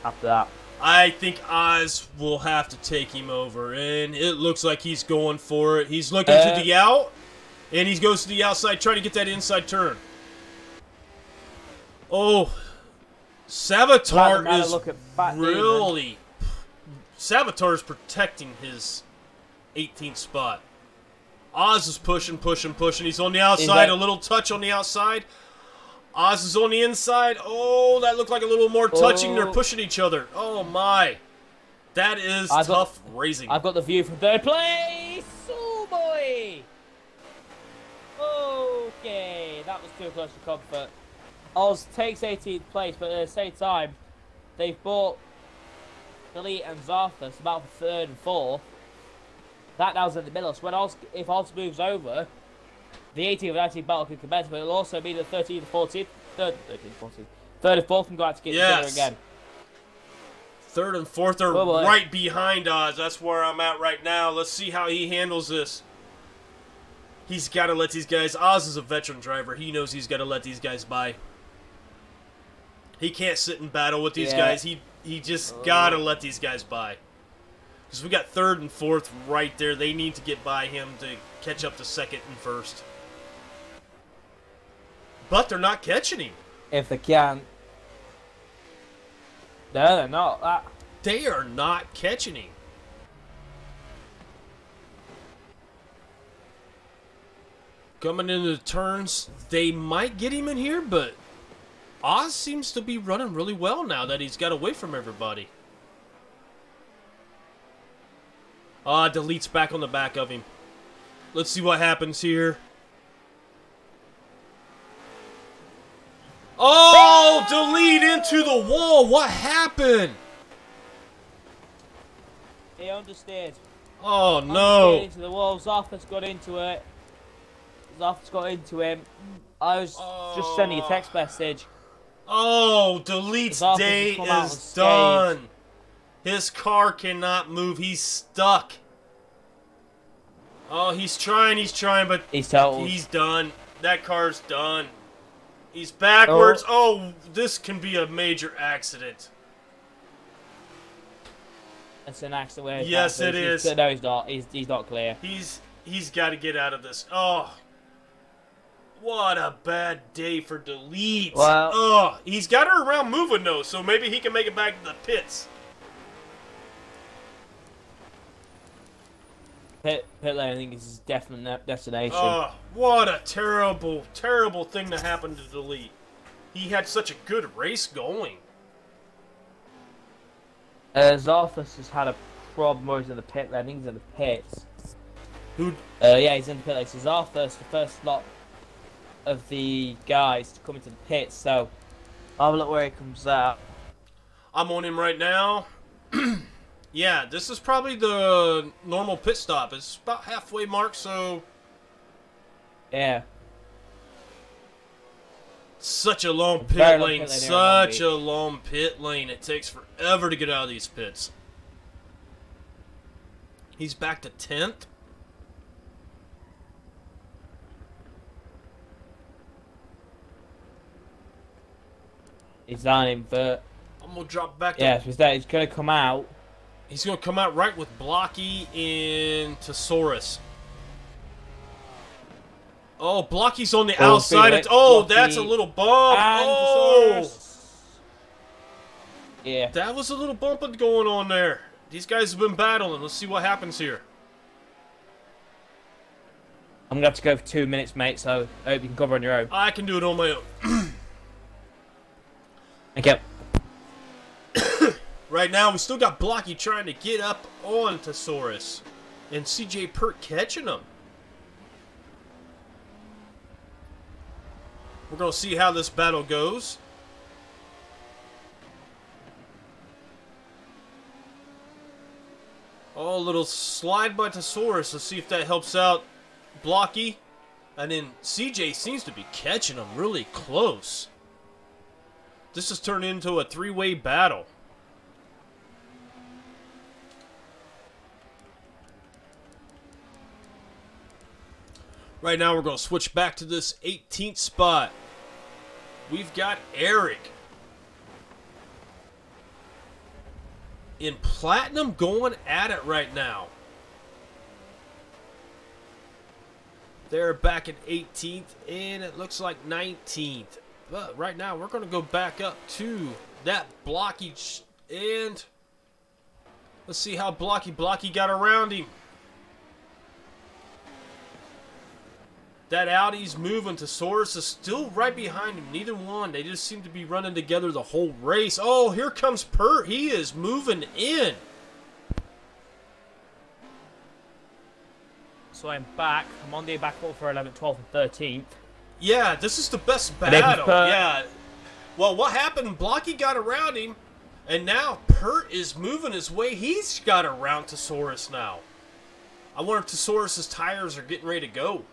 after that. I think Oz will have to take him over, and it looks like he's going for it. He's looking to the out, and he goes to the outside, trying to get that inside turn. Oh, Savitar is really... Savitar is protecting his 18th spot. Oz is pushing. He's on the outside, a little touch on the outside. Oz is on the inside. Oh, that looked like a little more touching. They're pushing each other. Oh, my. That is tough racing. I've got the view from third place. Oh, boy. Okay, that was too close for comfort. Oz takes 18th place, but at the same time, they've bought Delete and Zarthus about for third and fourth. That now is in the middle. So when if Oz moves over, the 18th and 19th battle could commence, but it'll also be the 13th and 14th, third and fourth can go out to get together again. Third and fourth are right behind Oz. That's where I'm at right now. Let's see how he handles this. He's got to let these guys... Oz is a veteran driver. He knows he's got to let these guys by. He can't sit and battle with these guys. He just got to let these guys by. Because we got third and fourth right there. They need to get by him to catch up to second and first. But they're not catching him. If they can. No, they're not. They are not catching him. Coming into the turns, they might get him in here, but Oz seems to be running really well now that he's got away from everybody. Delete's back on the back of him. Let's see what happens here. Oh, Delete into the wall. What happened? He understeered. Oh, no. Into the wall. Zarthus got into it. Zarthus got into him. I was just sending a text message. Oh, Delete's day is done. His car cannot move. He's stuck. Oh, he's trying, but he's done. That car's done. He's backwards. Oh, this can be a major accident. It's an accident. Yes, it is. No, he's not. He's not clear. He's got to get out of this. Oh, what a bad day for Delete. Well, oh, he's got her around moving though, so maybe he can make it back to the pits. Pit lane, I think, is his definite destination. Oh, what a terrible, terrible thing to happen to Delete. He had such a good race going. Zarthus has had a problem where he's in the pit lane. I think he's in the pits. Who? Yeah, he's in the pit lane. So Zarthus, the first lot of the guys to come into the pits. So I'll have a look where he comes out. I'm on him right now. Yeah, this is probably the normal pit stop. It's about halfway mark, so... Yeah. Such a long Very pit long lane. pit lane here in Such Long a long pit lane. It takes forever to get out of these pits. He's back to 10th. He's on him, but... I'm going to drop back. Yeah, so he's going to come out. He's going to come out right with Blocky and Tesaurus. Oh, Blocky's on the outside. Oh, that's a little bump. Oh, yeah. That was a little bumping going on there. These guys have been battling. Let's see what happens here. I'm going to have to go for 2 minutes, mate, so I hope you can cover on your own. I can do it on my own. Okay. Right now, we still got Blocky trying to get up on Tesaurus. And CJ Pert catching him. We're going to see how this battle goes. Oh, a little slide by Tesaurus. Let's see if that helps out Blocky. And then CJ seems to be catching him really close. This has turned into a three-way battle. Right now, we're going to switch back to this 18th spot. We've got Eric in Platinum going at it right now. They're back at 18th, and it looks like 19th. But right now, we're going to go back up to that Blocky, and let's see how Blocky got around him. That Audi's moving. Tesaurus is still right behind him. Neither one. They just seem to be running together the whole race. Oh, here comes Pert. He is moving in. So I'm back. I'm on the back for 11th, 12th, and 13th. Yeah, this is the best battle. Yeah. Well, what happened? Blocky got around him, and now Pert is moving his way. He's got around Tesaurus now. I wonder if Tesaurus' tires are getting ready to go.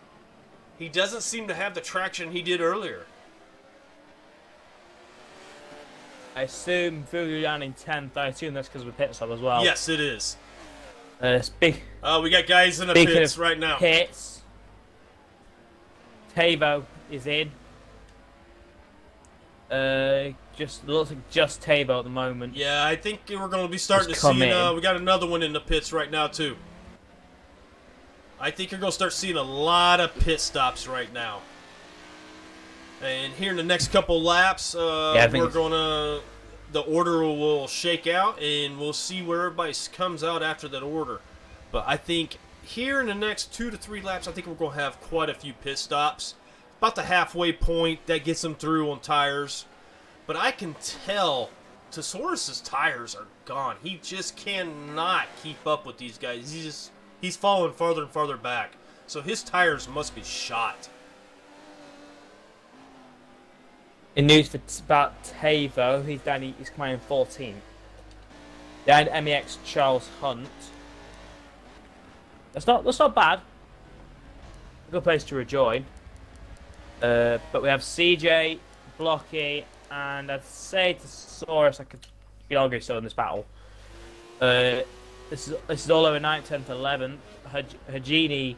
He doesn't seem to have the traction he did earlier. I assume Fugu down in 10th. I assume that's because of a pit stop as well. Yes, it is. We got guys in the pits right now. Pits. Tavo is in. Just looks like just Tavo at the moment. Yeah, I think we're going to be starting to see. We got another one in the pits right now too. I think you're going to start seeing a lot of pit stops right now. And here in the next couple laps, we're going to... The order will shake out, and we'll see where everybody comes out after that order. But I think here in the next 2 to 3 laps, I think we're going to have quite a few pit stops. About the halfway point, that gets them through on tires. But I can tell Tesaurus' tires are gone. He just cannot keep up with these guys. He's falling farther and farther back. So his tires must be shot. In news about Tavo, he's coming in 14th. Behind MEX Charles Hunt. That's not bad. A good place to rejoin. But we have CJ, Blocky, and I'd say Tesaurus. I could argue so in this battle. This is all over 9th, 10th, 11th. Hajini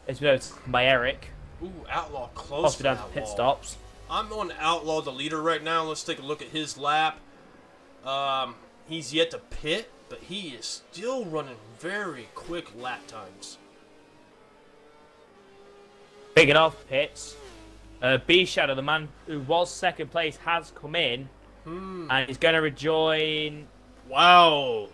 is noticed by Eric. Ooh, Outlaw close. Possibly down to pit stops. I'm on Outlaw, the leader right now. Let's take a look at his lap. He's yet to pit, but he is still running very quick lap times. Speaking of pits, B Shadow, the man who was second place, has come in, and he's going to rejoin. Wow.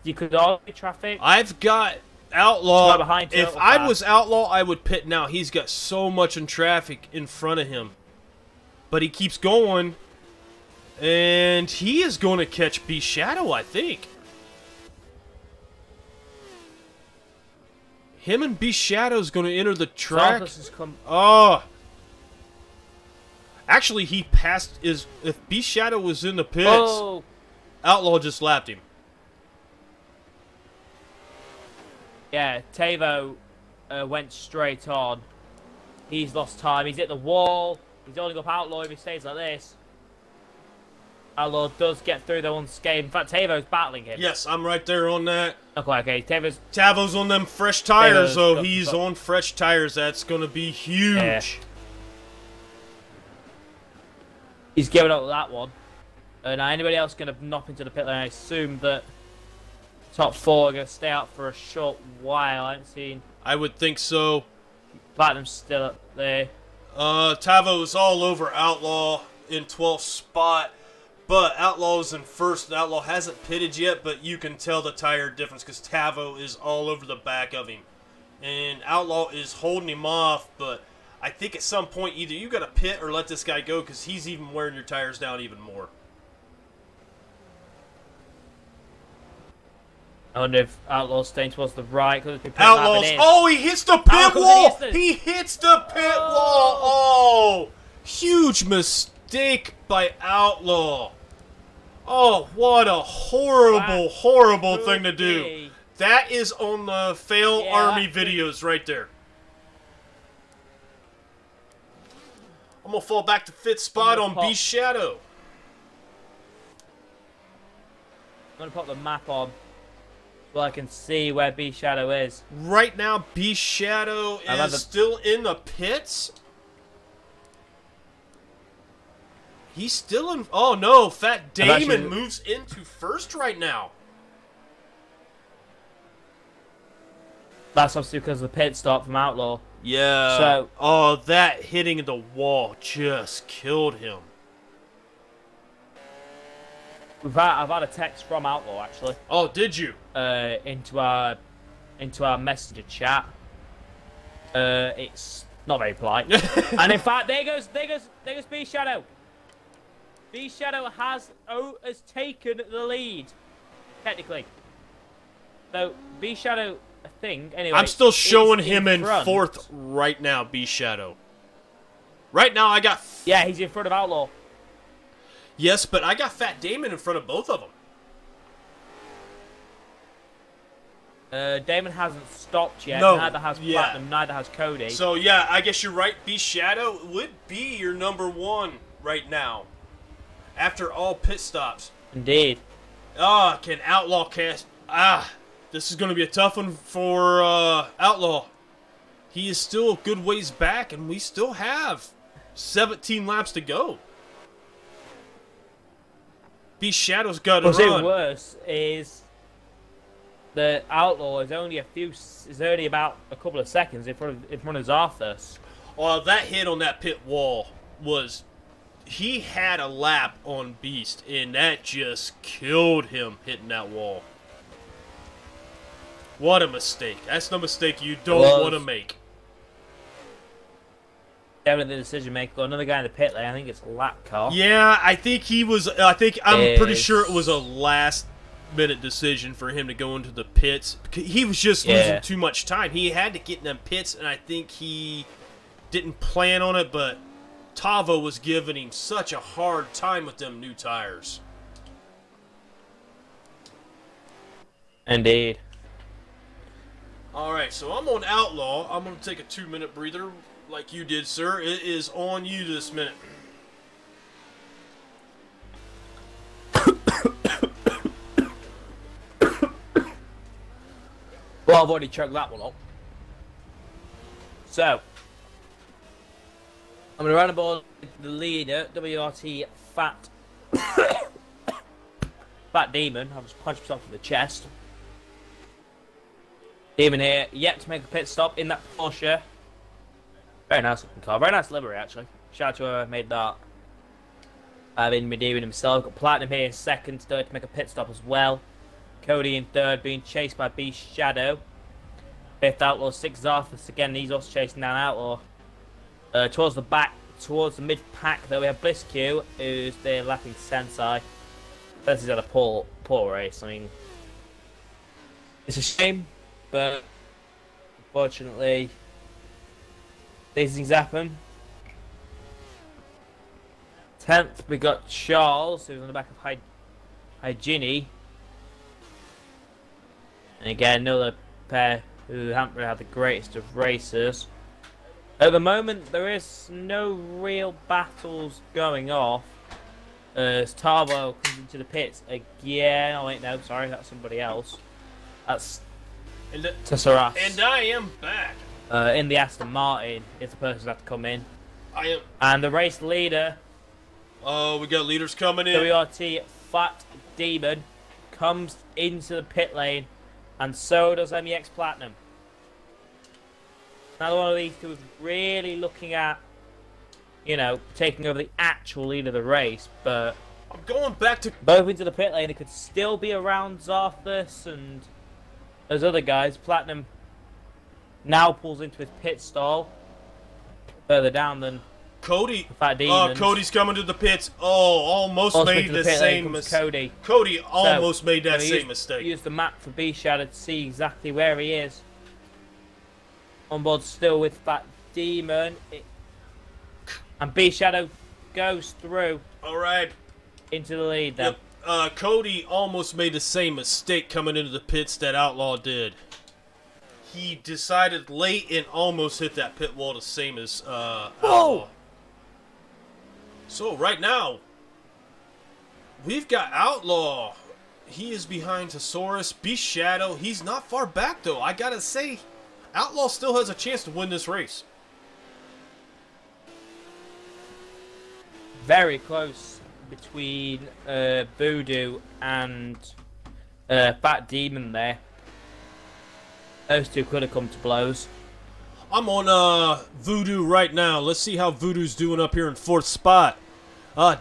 You could argue traffic. I've got Outlaw. Right behind If I was Outlaw, I would pit now. He's got so much in traffic in front of him. But he keeps going. And he is going to catch B Shadow, I think. Him and B Shadow's going to enter the track. Oh. Actually, he passed if B Shadow was in the pits, Outlaw just lapped him. Yeah, Tavo went straight on. He's lost time. He's hit the wall. He's holding up Outlaw if he stays like this. Outlaw does get through the unscathed. In fact, Tavo's battling him. Yes, I'm right there on that. Okay. Tavo's on them fresh tires, so he's on fresh tires. That's going to be huge. Yeah. He's giving up that one. Now, anybody else going to knock into the pit lane? I assume that top four are going to stay out for a short while. I haven't seen. I would think so. Platinum's still up there. Tavo is all over Outlaw in 12th spot. But Outlaw is in first. Outlaw hasn't pitted yet, but you can tell the tire difference because Tavo is all over the back of him. And Outlaw is holding him off, but I think at some point either you got to pit or let this guy go because he's even wearing your tires down even more. I wonder if Outlaw's staying towards the right. Outlaw's... Oh, he hits the pit wall! He hits the pit wall! Oh! Huge mistake by Outlaw. Oh, what a horrible, horrible thing to do. That is on the Fail Army videos right there. I'm going to fall back to 5th spot on B Shadow. I'm going to put the map on so I can see where B Shadow is. Right now, B Shadow is still in the pits. He's still in... Oh, no. Fat Damon moves into first right now. That's obviously because of the pit stop from Outlaw. Yeah. So, oh, that hitting the wall just killed him. I've had a text from Outlaw, actually. Oh, did you? Into our messenger chat. It's not very polite. And in fact, there goes B Shadow. B Shadow has taken the lead, technically. So B Shadow, I think. Anyway, I'm still showing him in front. fourth right now. B Shadow. Right now, I got. Yeah, he's in front of Outlaw. Yes, but I got Fat Damon in front of both of them. Damon hasn't stopped yet. No, neither has Platinum. Neither has Cody. So yeah, I guess you're right. B Shadow would be your =1 right now. After all pit stops. Indeed. Ah, can Outlaw cast... Ah, this is going to be a tough one for Outlaw. He is still a good ways back, and we still have 17 laps to go. B Shadow's got to run. What's even worse is the Outlaw is only about a couple of seconds in front of Zarthus. Well, that hit on that pit wall was... He had a lap on Beast, and that just killed him hitting that wall. What a mistake. That's the mistake you don't want to make. Definitely the decision maker. Another guy in the pit lane. I think it's lap car. Yeah, I think he was... I'm pretty sure it was a last-minute decision for him to go into the pits. He was just losing too much time. He had to get in them pits, and I think he didn't plan on it, but... Tavo was giving him such a hard time with them new tires. Indeed. Alright, so I'm on Outlaw. I'm going to take a 2-minute breather like you did, sir. It is on you this minute. Well, I've already choked that one up. So... I'm going to run aboard the leader, WRT Fat Demon. I'll just punch myself in the chest. Demon here, yet to make a pit stop in that Porsche. Very nice looking car. Very nice livery, actually. Shout out to whoever made that. Been doing himself. Got Platinum here in second. Third to make a pit stop as well. Cody in third, being chased by Beast Shadow. Fifth Outlaw, sixth Zarthus. Again, he's also chasing down Outlaw. Towards the back, towards the mid-pack, though, we have Bliss Q, who's there lapping Sensei. Sensei's had a poor race. I mean, it's a shame, but unfortunately, these things happen. 10th, we got Charles, who's on the back of Hygiene. And again, another pair who haven't really had the greatest of races. At the moment, there is no real battles going off. As Tarbo comes into the pits again. Oh wait, no, sorry, that's somebody else. That's Tesseract. And I am back. In the Aston Martin is the person that had to come in. I am. And the race leader. Oh, we got leaders coming in. WRT Fat Demon comes into the pit lane, and so does MEX Platinum. Another one of these two is really looking at, you know, taking over the actual lead of the race, but I'm going back to both into the pit lane. It could still be around Zarthus and those other guys. Platinum now pulls into his pit stall further down than Cody. Fat Demons. Cody's coming to the pits. Oh, almost made the same mistake. Cody almost made that same mistake. Use the map for B Shadow to see exactly where he is. On board still with Fat Demon. And B Shadow goes through. Alright. Into the lead then. Yep. Cody almost made the same mistake coming into the pits that Outlaw did. He decided late and almost hit that pit wall the same as Outlaw. So right now, we've got Outlaw. He is behind Thesaurus. Beast Shadow. He's not far back though. I gotta say, Outlaw still has a chance to win this race. Very close between Voodoo and Fat Demon there. Those two could have come to blows. I'm on Voodoo right now. Let's see how Voodoo's doing up here in 4th spot.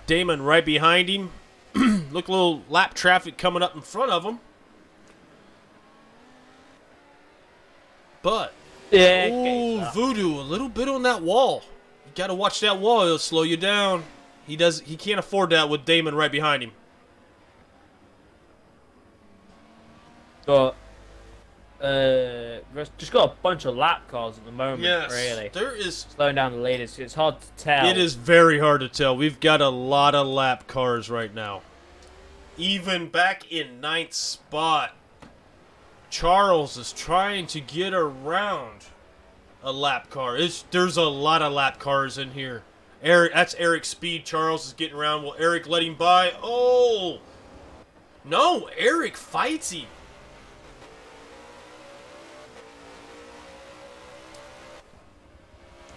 Damon right behind him. Look, a little lap traffic coming up in front of him. But, yeah, ooh, Voodoo, a little bit on that wall. You gotta watch that wall, it'll slow you down. He can't afford that with Damon right behind him. But just got a bunch of lap cars at the moment, yes, really. There is slowing down the leaders. It's hard to tell. It is very hard to tell. We've got a lot of lap cars right now. Even back in 9th spot, Charles is trying to get around a lap car. There's a lot of lap cars in here. That's Eric's speed. Charles is getting around. Will Eric let him by? Oh! No, Eric fights him.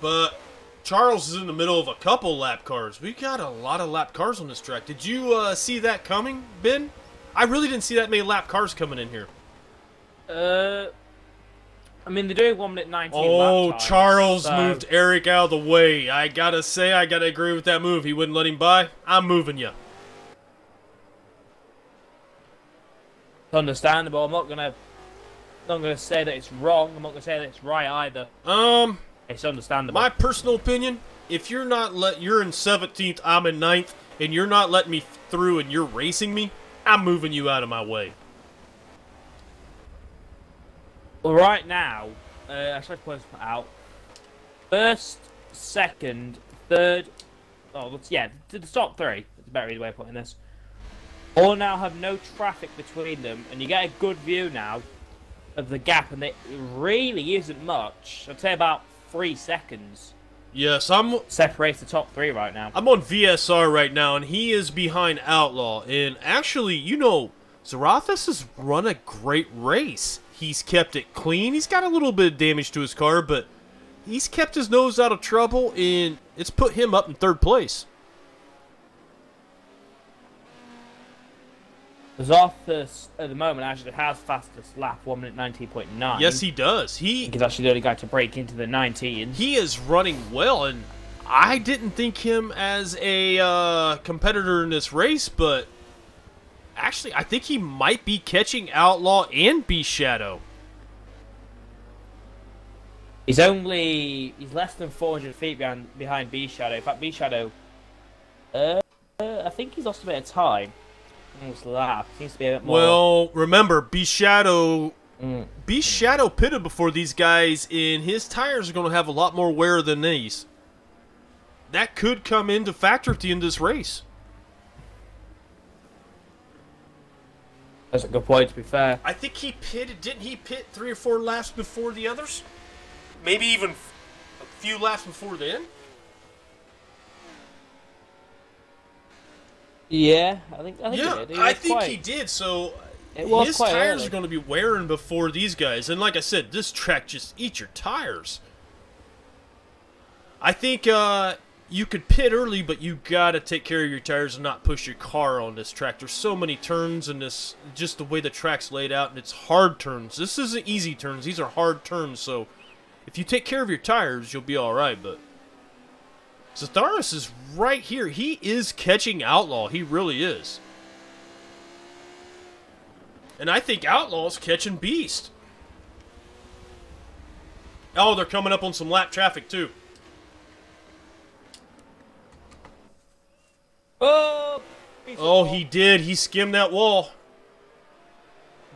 But Charles is in the middle of a couple lap cars. We got a lot of lap cars on this track. Did you see that coming, Ben? I really didn't see that many lap cars coming in here. I mean, they're doing 1 minute 19 Oh, lap times, Charles so moved Eric out of the way. I gotta say, I gotta agree with that move. He wouldn't let him by. I'm moving you. It's understandable. I'm not gonna say that it's wrong. I'm not gonna say that it's right either. It's understandable. My personal opinion, if you're you're in 17th, I'm in 9th, and you're not letting me through and you're racing me, I'm moving you out of my way. Well, right now, I should point this out. First, second, third. Oh, yeah, the top three. That's a better way of putting this. All now have no traffic between them, and you get a good view now of the gap, and it really isn't much. I'd say about 3 seconds. Yes, separates the top three right now. I'm on VSR right now, and he is behind Outlaw. And actually, you know, Zarthus has run a great race. He's kept it clean. He's got a little bit of damage to his car, but he's kept his nose out of trouble, and it's put him up in 3rd place. Zarthus at the moment actually has fastest lap, 1 minute 19.9. Yes, he does. He's actually the only guy to break into the 19s. He is running well, and I didn't think him as a competitor in this race, but actually, I think he might be catching Outlaw and Beast Shadow. He's less than 400 feet behind Beast Shadow. In fact, Beast Shadow, I think he's lost a bit of time. Almost lap. Seems to be a bit more. Well, remember, Beast Shadow pitted before these guys, and his tires are going to have a lot more wear than these. That could come into factor at the end of this race. That's a good point, to be fair. I think he pitted. Didn't he pit 3 or 4 laps before the others? Maybe even a few laps before then? Yeah, I think he did. I think he did. So his tires are going to be wearing before these guys. And like I said, this track just eats your tires. I think you could pit early, but you got to take care of your tires and not push your car on this track. There's so many turns in this, just the way the track's laid out, and it's hard turns. This isn't easy turns. These are hard turns. So if you take care of your tires, you'll be all right. But Zatharis is right here. He is catching Outlaw. He really is. And I think Outlaw's catching Beast. Oh, they're coming up on some lap traffic, too. Oh, he did. He skimmed that wall.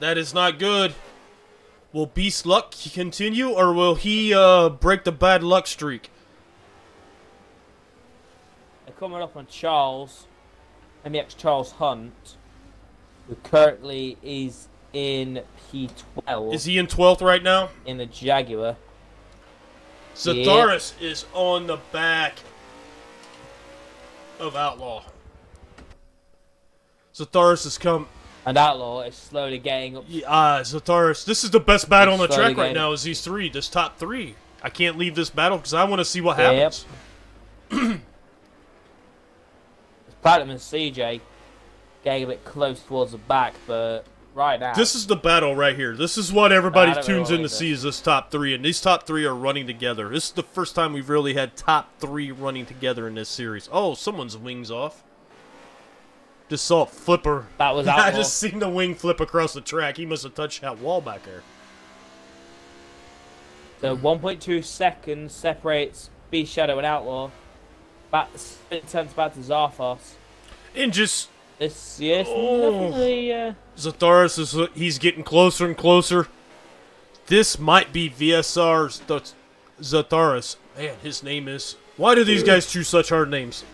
That is not good. Will Beast luck continue, or will he break the bad luck streak? They're coming up on Charles, MEX Charles Hunt, who currently is in P12. Is he in 12th right now? In the Jaguar. Zatharis is on the back of Outlaw. Zatharis has come. And Outlaw is slowly getting up. Zatharis. This is the best battle on the track right now, is these three. This top three. I can't leave this battle because I want to see what happens. Platinum and CJ getting a bit close towards the back, but right now... This is the battle right here. This is what everybody tunes in to see, is this top three. And these top three are running together. This is the first time we've really had top three running together in this series. Oh, someone's wing's off. Just saw a flipper. That was Outlaw. I just seen the wing flip across the track. He must have touched that wall back there. So 1.2 seconds separates Beast Shadow and Outlaw. It turns back to Zarthos. And just... This, yes, definitely... Zatharis, he's getting closer and closer. This might be VSR's Zatharis. Man, his name is... Why do these guys choose such hard names?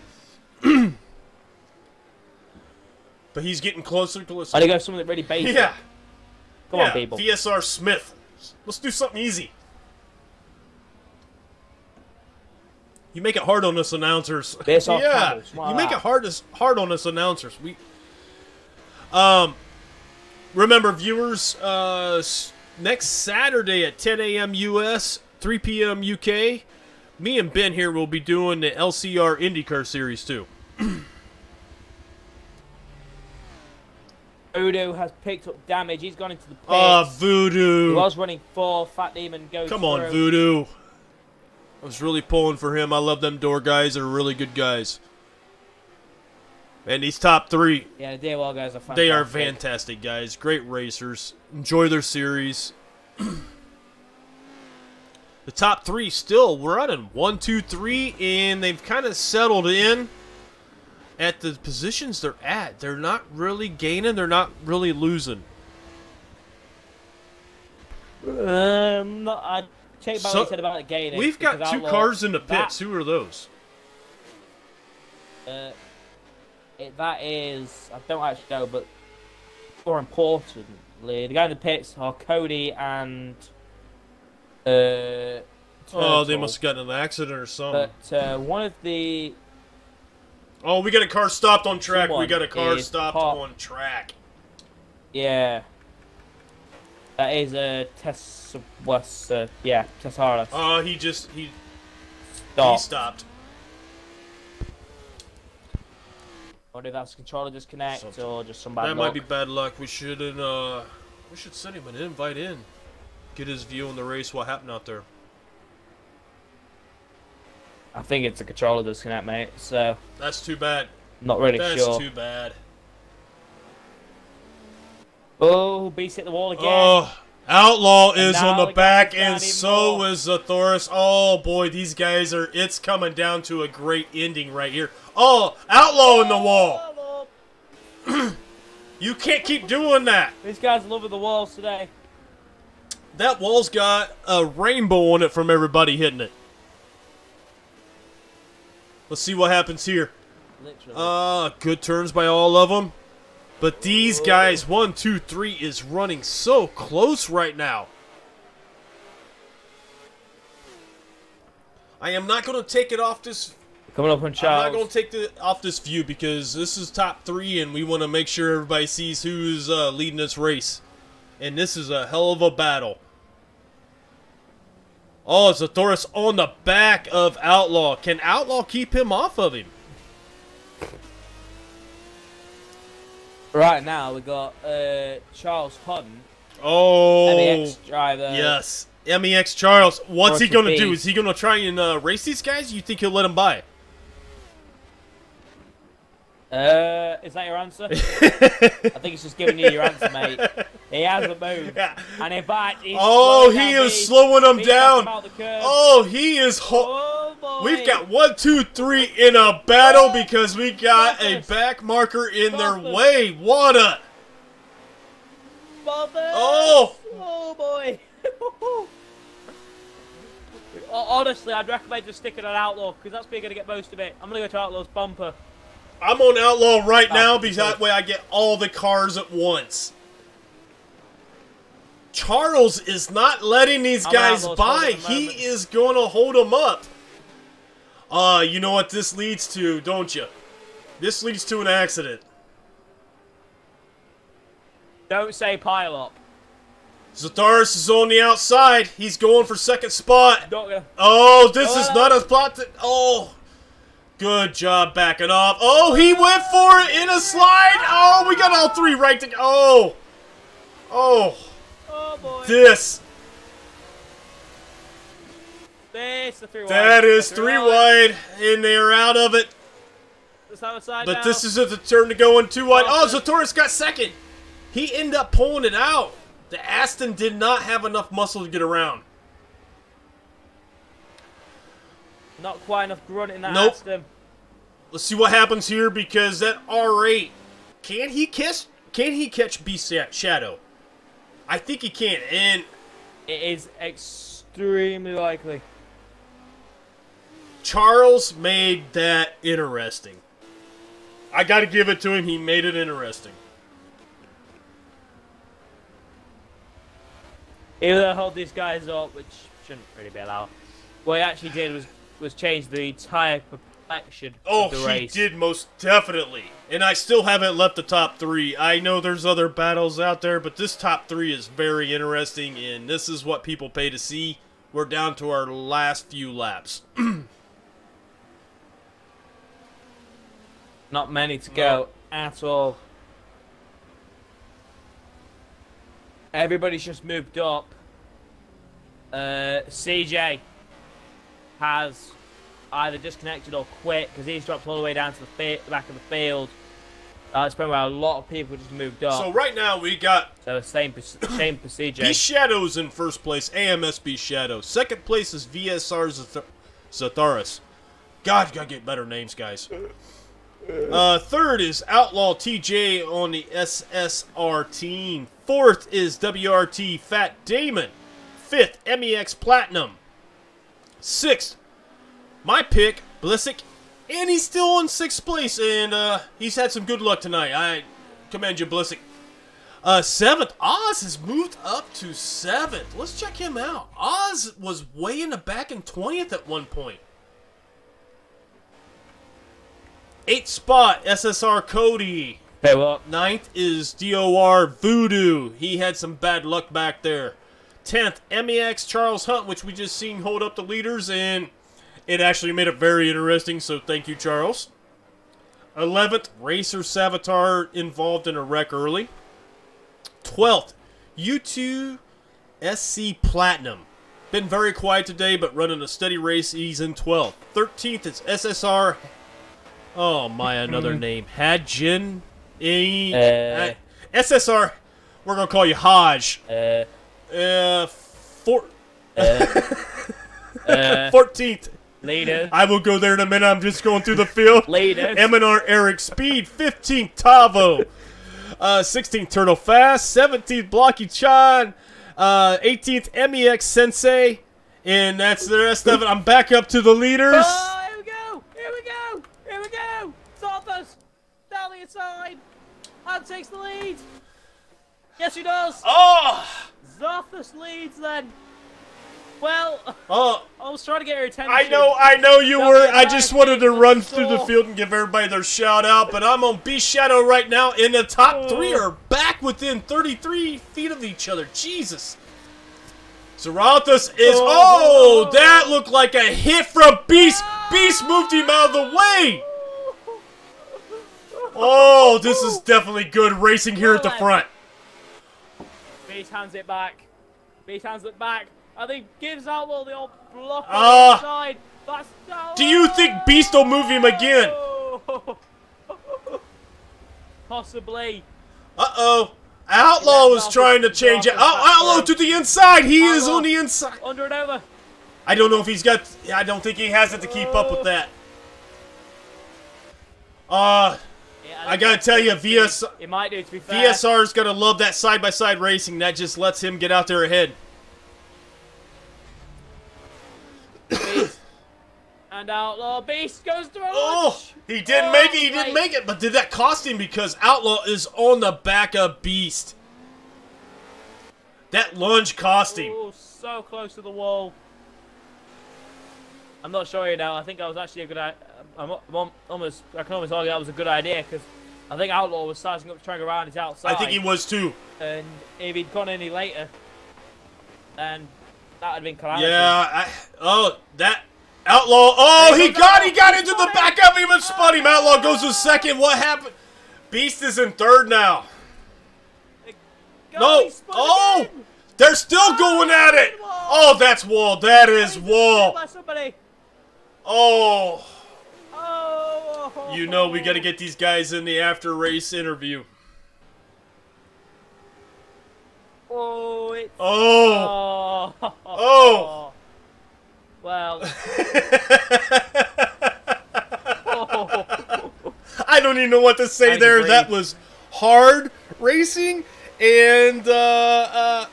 But he's getting closer and closer. I think I have something really basic. Yeah. Come on, people. VSR Smith. Let's do something easy. You make it hard on us announcers. Yeah. You make it hard on us announcers. We remember, viewers, next Saturday at 10 a.m. US, 3 p.m. UK, me and Ben here will be doing the LCR IndyCar Series too. Voodoo has picked up damage. He's gone into the pits. Voodoo. He was running 4. Fat Demon goes Come on, Voodoo. I was really pulling for him. I love them door guys. They're really good guys. And these top three. Yeah, the DOL guys are fantastic. They are fantastic guys. Great racers. Enjoy their series. The top three still running 1, 2, 3, and they've kind of settled in at the positions they're at. They're not really gaining. They're not really losing. I take back what you said about the gaining. We've got 2 Outlaw, cars in the pits. Who are those? That is, I don't actually know, but more importantly, the guy in the pits are Cody and Oh, they Turtle. must have gotten in an accident or something. But one of the... Oh, we got a car stopped on track. Someone We got a car is stopped hot. on track. Yeah. That is Tess... yeah, Tessaris. Oh, he stopped. Oh, wonder if that's controller disconnect Something. or just some bad That luck. might be bad luck. We should send him an invite in. Get his view on the race, what happened out there. I think it's a controller disconnect, mate. So That's too bad. not really That's sure. too bad. Oh, Beast hit the wall again. Oh, Outlaw And is now on the the back, guy's down and even so more. is Zathoris. Oh boy, these guys are. It's coming down to a great ending right here. Oh, Outlaw in the wall. You can't keep doing that. These guys loving the walls today. That wall's got a rainbow on it from everybody hitting it. Let's see what happens here. Literally. Good turns by all of them. But these guys, 1, 2, 3, is running so close right now. I am not going to take it off this. Coming up on Charles. I'm not going to take it off this view because this is top 3, and we want to make sure everybody sees who's leading this race. And this is a hell of a battle. Oh, Zathoris on the back of Outlaw. Can Outlaw keep him off of him? Right now we got Charles Hunt, Oh, MEX driver. yes. MEX Charles. What's he going to do? Beast. Is he going to try and race these guys? You think he'll let them by? Is that your answer? I think he's just giving you your answer, mate. He hasn't moved. And in fact, he's Oh, slowing he down is Beast. slowing them Beast has down. come out the curve. Oh, he is. Oh, boy. We've got 1, 2, 3 in a battle Oh, because we got a Stop back marker in their Stop it. way. What a. Bubbles. Oh. Oh, boy. Honestly, I'd recommend just sticking on Outlaw because that's where you're going to get most of it. I'm going to go to Outlaw's bumper. I'm on Outlaw right now because good. that way I get all the cars at once. Charles is not letting these guys Outlaw's by. holding them He moment. is going to hold them up. You know what this leads to, don't you? This leads to an accident. Don't say pile up. Zathoris is on the outside. He's going for second spot. Not gonna. Oh, this is Oh. not a spot to... Oh, good job backing off. Oh, he went for it in a slide. Oh, we got all 3 right to... Oh. Oh. Oh boy. This. This the 3 wide. That is The 3 wide, and they're out of it. Let's have a side But now. this isn't the turn to go in 2 wide. Oh, Awesome. Zathoris got second. He ended up pulling it out. The Aston did not have enough muscle to get around. Not quite enough grunt in that Nope. Aston. Let's see what happens here because that R8, can he catch Beast Shadow? I think he can. And It is extremely likely. Charles made that interesting. I got to give it to him. He made it interesting. Even though hold these guys up, which shouldn't really be allowed. What he actually did was change the entire complexion Oh, of the he race. did most definitely. And I still haven't left the top 3. I know there's other battles out there, but this top 3 is very interesting, and this is what people pay to see. We're down to our last few laps. Not many to go at all. Everybody's just moved up. CJ has either disconnected or quit because he's dropped all the way down to the back of the field. It's been where a lot of people just moved up. So right now we got So same for CJ. Beast Shadow's in first place, AMS Beast Shadow. Second place is VSR Zathoris. God, gotta get better names, guys. Third is Outlaw TJ on the SSR team. Fourth is WRT Fat Damon. Fifth, MEX Platinum. Sixth, my pick, Blissick. And he's still in 6th place, and he's had some good luck tonight. I commend you, Blissick. 7th, Oz has moved up to 7th. Let's check him out. Oz was way in the back in 20th at one point. 8th spot, SSR Cody. Hey, well, 9th is DOR Voodoo. He had some bad luck back there. 10th, MEX Charles Hunt, which we just seen hold up the leaders, and it actually made it very interesting, so thank you, Charles. 11th, Racer Savitar involved in a wreck early. 12th, U2 SC Platinum. Been very quiet today, but running a steady race. He's in 12th. 13th is SSR. Oh my, another name. Hadjin. SSR. We're gonna call you Haj. 14th. Leader. I will go there in a minute. I'm just going through the field. Leader. M&R Eric Speed. 15th Tavo. 16th Turtle Fast. 17th Blocky Chan. 18th MEX Sensei. And that's the rest of it. I'm back up to the leaders. Oh, here we go. Here we go. Here we go. Zarthus down the inside. And takes the lead. Yes, he does. Oh! Zarthus leads then. Well, Oh, I was trying to get your attention. I know you were. I just wanted to run through the field and give everybody their shout out, but I'm on Beast Shadow right now, and the top three are back within 33 feet of each other. Jesus. Zaralthus is. Oh, that looked like a hit from Beast. Beast moved him out of the way. Oh, this is definitely good racing here at the front. Beast hands it back. Beast hands it back. I think gives Outlaw the old block on the side. That's, Do you think Beast will move him again? Possibly. Uh-oh. Outlaw was trying to change it. Oh, Outlaw to the inside. He is on the inside. Under and over. I don't know if he's got... I don't think he has it to keep up with that. I gotta tell you, It might do, to be fair. VSR's gonna love that side-by-side racing. That just lets him get out there ahead. Beast. And Outlaw. Beast goes through. Oh, he didn't make it. He didn't make it. But did that cost him? Because Outlaw is on the back of Beast. That lunge cost him. Oh, so close to the wall. I'm not sure you now. I think that was actually a good idea. I can almost argue that was a good idea because I think Outlaw was starting up to try and go around his outside. I think he was too. And if he'd gone any later, and that would have been calamity. Yeah. That Outlaw. Oh, he got into the back of him and spun him. Outlaw goes to second. What happened? Beast is in third now. No. Oh, they're still going at it. Oh, that's Wall. That is Wall. Oh. You know we got to get these guys in the after race interview. Oh. Oh. Well. I don't even know what to say there. That was hard racing, and I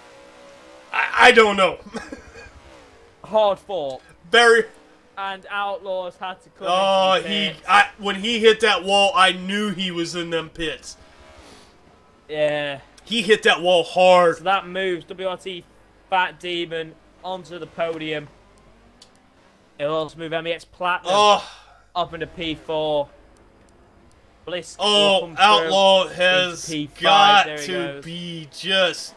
don't know. Hard fought. Very. And Outlaws had to come. Oh, when he hit that wall, I knew he was in them pits. Yeah. He hit that wall hard. So that moves WRT Fat Demon onto the podium. It'll also move MEX Platinum up into P4. Bliss. Oh, Outlaw has got to be just.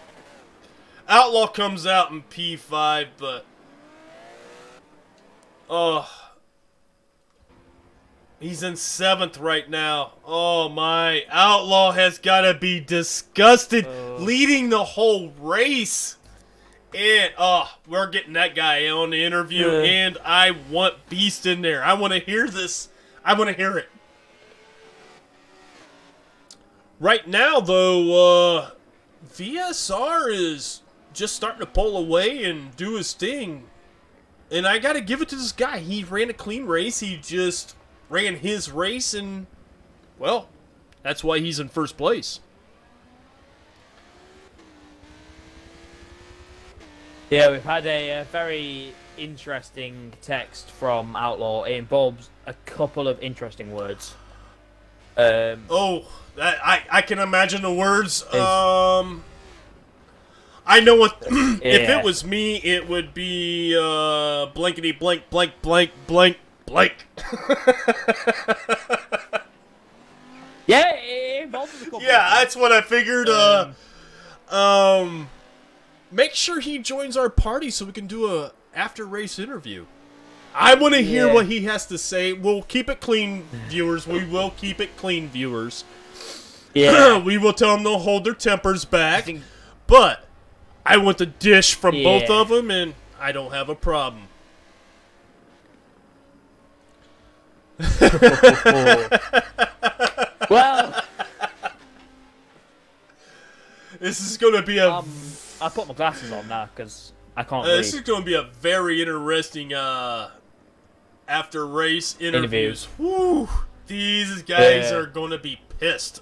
Outlaw comes out in P5, but. Oh. He's in 7th right now. Oh my. Outlaw has got to be disgusted leading the whole race. And, we're getting that guy on the interview, and I want Beast in there. I want to hear this. I want to hear it. Right now, though, VSR is just starting to pull away and do his thing. And I got to give it to this guy. He ran a clean race. He just ran his race, and, well, that's why he's in first place. Yeah, we've had a very interesting text from Outlaw. It involves a couple of interesting words. I can imagine the words. I know what. If it was me, it would be blankety blank blank blank blank blank. Yeah, it involves a couple. Yeah, that's what I figured. Make sure he joins our party so we can do a after race interview. I want to hear what he has to say. We'll keep it clean, viewers. We will keep it clean, viewers. Yeah. We will tell them they'll hold their tempers back. But I want the dish from both of them, and I don't have a problem. Well, this is going to be a... I put my glasses on now because I can't read. This is going to be a very interesting after race interviews. Woo! These guys are going to be pissed.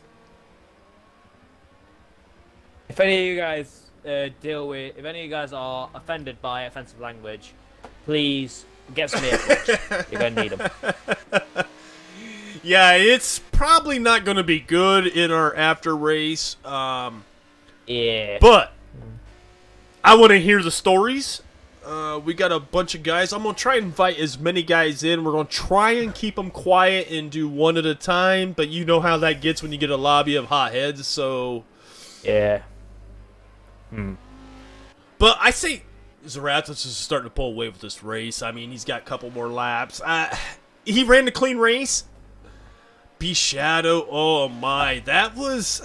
If any of you guys if any of you guys are offended by offensive language, please get some earplugs. You're going to need them. Yeah, it's probably not going to be good in our after race. Yeah. But I want to hear the stories. We got a bunch of guys. I'm going to try and invite as many guys in. We're going to try and keep them quiet and do one at a time. But you know how that gets when you get a lobby of hotheads, so... Yeah. But I say Zarathos is starting to pull away with this race. I mean, he's got a couple more laps. He ran the clean race. B-Shadow, oh my. That was...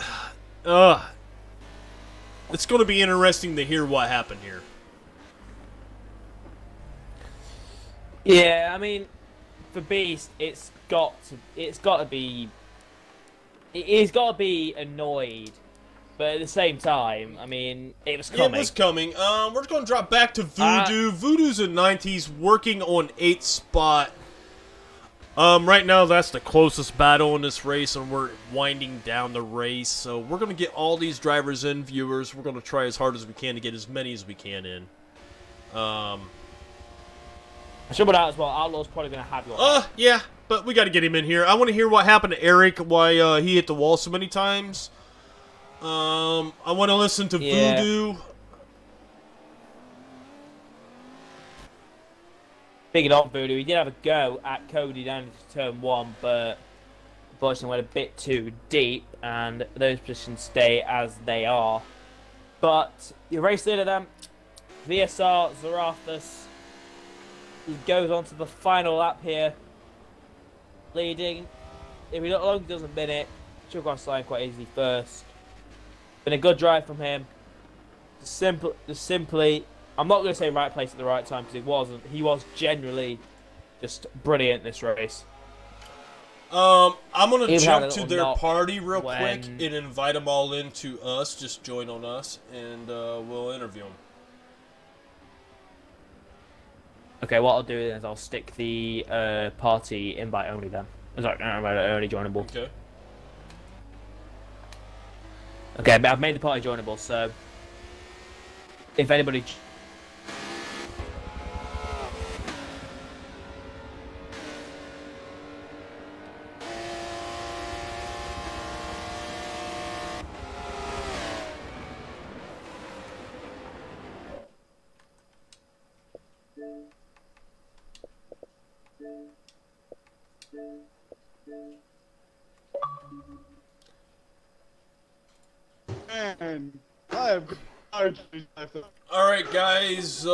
It's going to be interesting to hear what happened here. Yeah, I mean, for Beast, he's got to be annoyed, but at the same time, I mean, it was coming. It was coming. We're just going to drop back to Voodoo. Voodoo's in 90s, working on 8th spot. Right now, that's the closest battle in this race, and we're winding down the race. So we're going to get all these drivers in, viewers. We're going to try as hard as we can to get as many as we can in. I should put out as well. Outlaw's probably going to have you. Yeah, but we got to get him in here. I want to hear what happened to Eric, why he hit the wall so many times. I want to listen to Voodoo. Speaking of Voodoo, he did have a go at Cody down into turn 1, but unfortunately went a bit too deep, and those positions stay as they are. But your race leader then, VSR Zarathos, he goes on to the final lap here, leading. If he not long does a minute, should have gone sliding quite easily first. Been a good drive from him. Just simply, I'm not going to say right place at the right time because it wasn't. He was generally just brilliant this race. I'm going to jump to their party real quick and invite them all in to us. Just join on us, and we'll interview them. Okay, what I'll do is I'll stick the party invite only then. Sorry, only joinable. Okay. Okay, but I've made the party joinable, so if anybody... Man, I have Alright guys,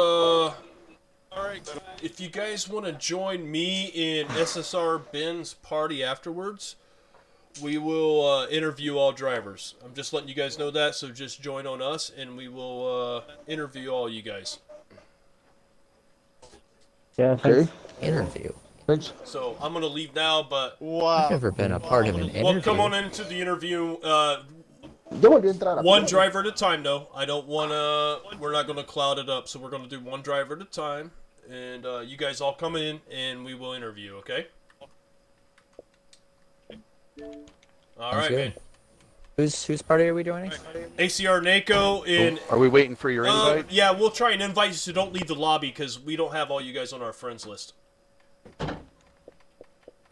if you guys want to join me in SSR Ben's party afterwards, we will interview all drivers. I'm just letting you guys know that, so just join on us and we will interview all you guys. Yeah, okay. Interview. Thanks. So I'm going to leave now, but I've never been a part of an interview. well, come on into the interview. Yo volví a entrar. One driver at a time, though. I don't want to... We're not going to cloud it up, so we're going to do one driver at a time. And you guys all come in, and we will interview, okay? All right, man. Whose party are we joining? ACR NACO in... Are we waiting for your invite? Yeah, we'll try and invite you, so don't leave the lobby, because we don't have all you guys on our friends list.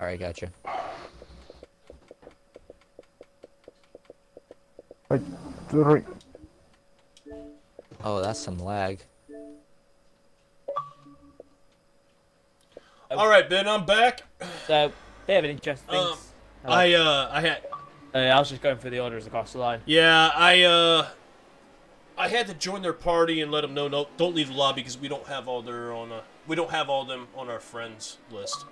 Alright, gotcha. Oh, that's some lag. Alright, Ben, I'm back. So, they have an interesting things. I had... I was just going through the orders across the line. Yeah, I had to join their party and let them know, no, don't leave the lobby because we don't have all their on. We don't have all them on our friends list.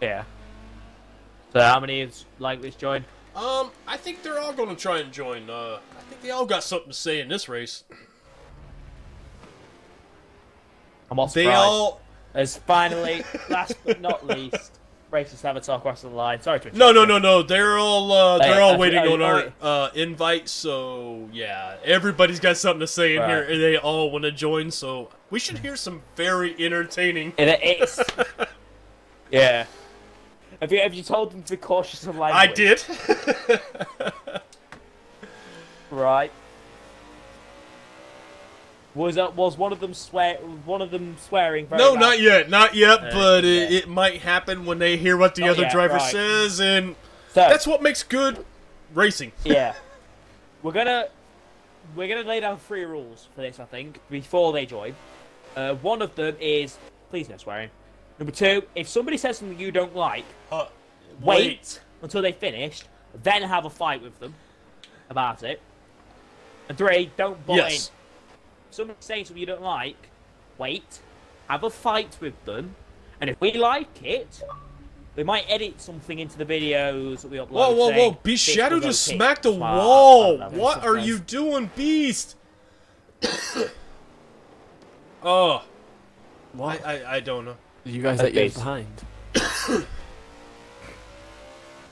Yeah. So how many is likely to join? I think they're all going to try and join. I think they all got something to say in this race. I'm all surprised. They all. As finally, last but not least, racers have a talk across the line. Sorry to No. They're all waiting on oh, our invite. So yeah, everybody's got something to say in Right. here, and they all want to join. So we should hear some very entertaining. It's yeah. Have you told them to be cautious of language? I did. Right. Was one of them swearing? Very No, loud? not yet. But yeah. it might happen when they hear what the Not other yet, driver right. says, and So, that's what makes good racing. yeah. We're gonna lay down 3 rules for this, I think, before they join. One of them is please no swearing. Number 2, if somebody says something you don't like, wait until they finished, then have a fight with them about it. And 3, don't butt in. Yes. Somebody saying something you don't like, wait, have a fight with them, and if we like it, we might edit something into the videos that we upload. Whoa! saying, Beast "This Shadow was just okay." smacked a Wow, I wall. don't know. What are you doing, Beast? Oh, What? I don't know. You guys That's let yours based. behind.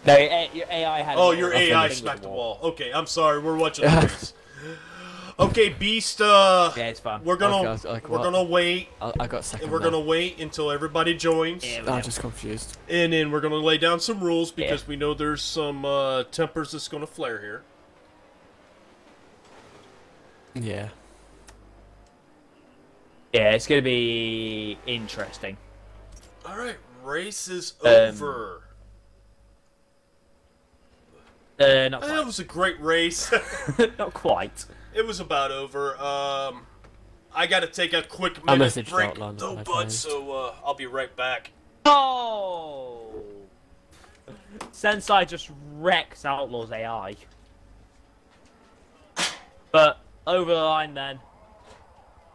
No, your AI had. Oh, your thing AI with smacked the wall. Okay, I'm sorry. We're watching the race. Okay, Beast. Yeah, it's fine. We're gonna Okay, I was like, we're what? gonna wait. I got second. And we're now. gonna wait until everybody joins, Yeah, I'm just confused. and then we're gonna lay down some rules because we know there's some tempers that's gonna flare here. Yeah. Yeah, it's gonna be interesting. All right, race is over. Not It quite. was a great race. Not quite. It was about over. I gotta take a quick I minute messaged break, Outland though, when I bud. finished. So I'll be right back. Oh! Sensei just wrecks Outlaw's AI. But over the line then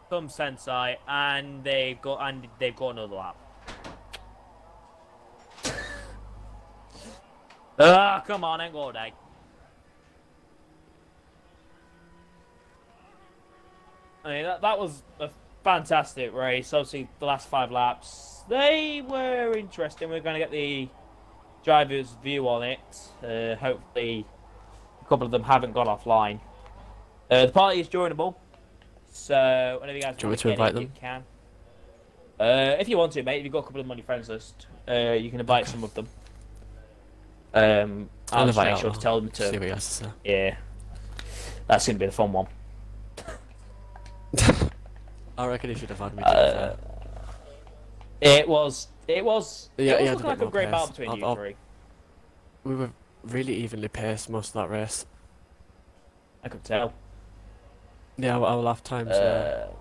comes Sensei, and they've got another lap. Ah, come on, ain't all day. I mean, that was a fantastic race. Obviously, the last 5 laps, they were interesting. We're going to get the driver's view on it. Hopefully, a couple of them haven't gone offline. The party is joinable, so whenever you guys Do you want want me to invite it, them? you can. If you want to, mate, if you've got a couple of them on your friends list, you can invite some of them. I'll just make sure to tell them See what to. he has to say. Yeah, that's going to be the fun one. I reckon he should have had me. To be fair. It was. Yeah, It was he had a looking like bit a great more battle pace. between you I'll- 3. We were really evenly paced most of that race. I could tell. Yeah, our lap times.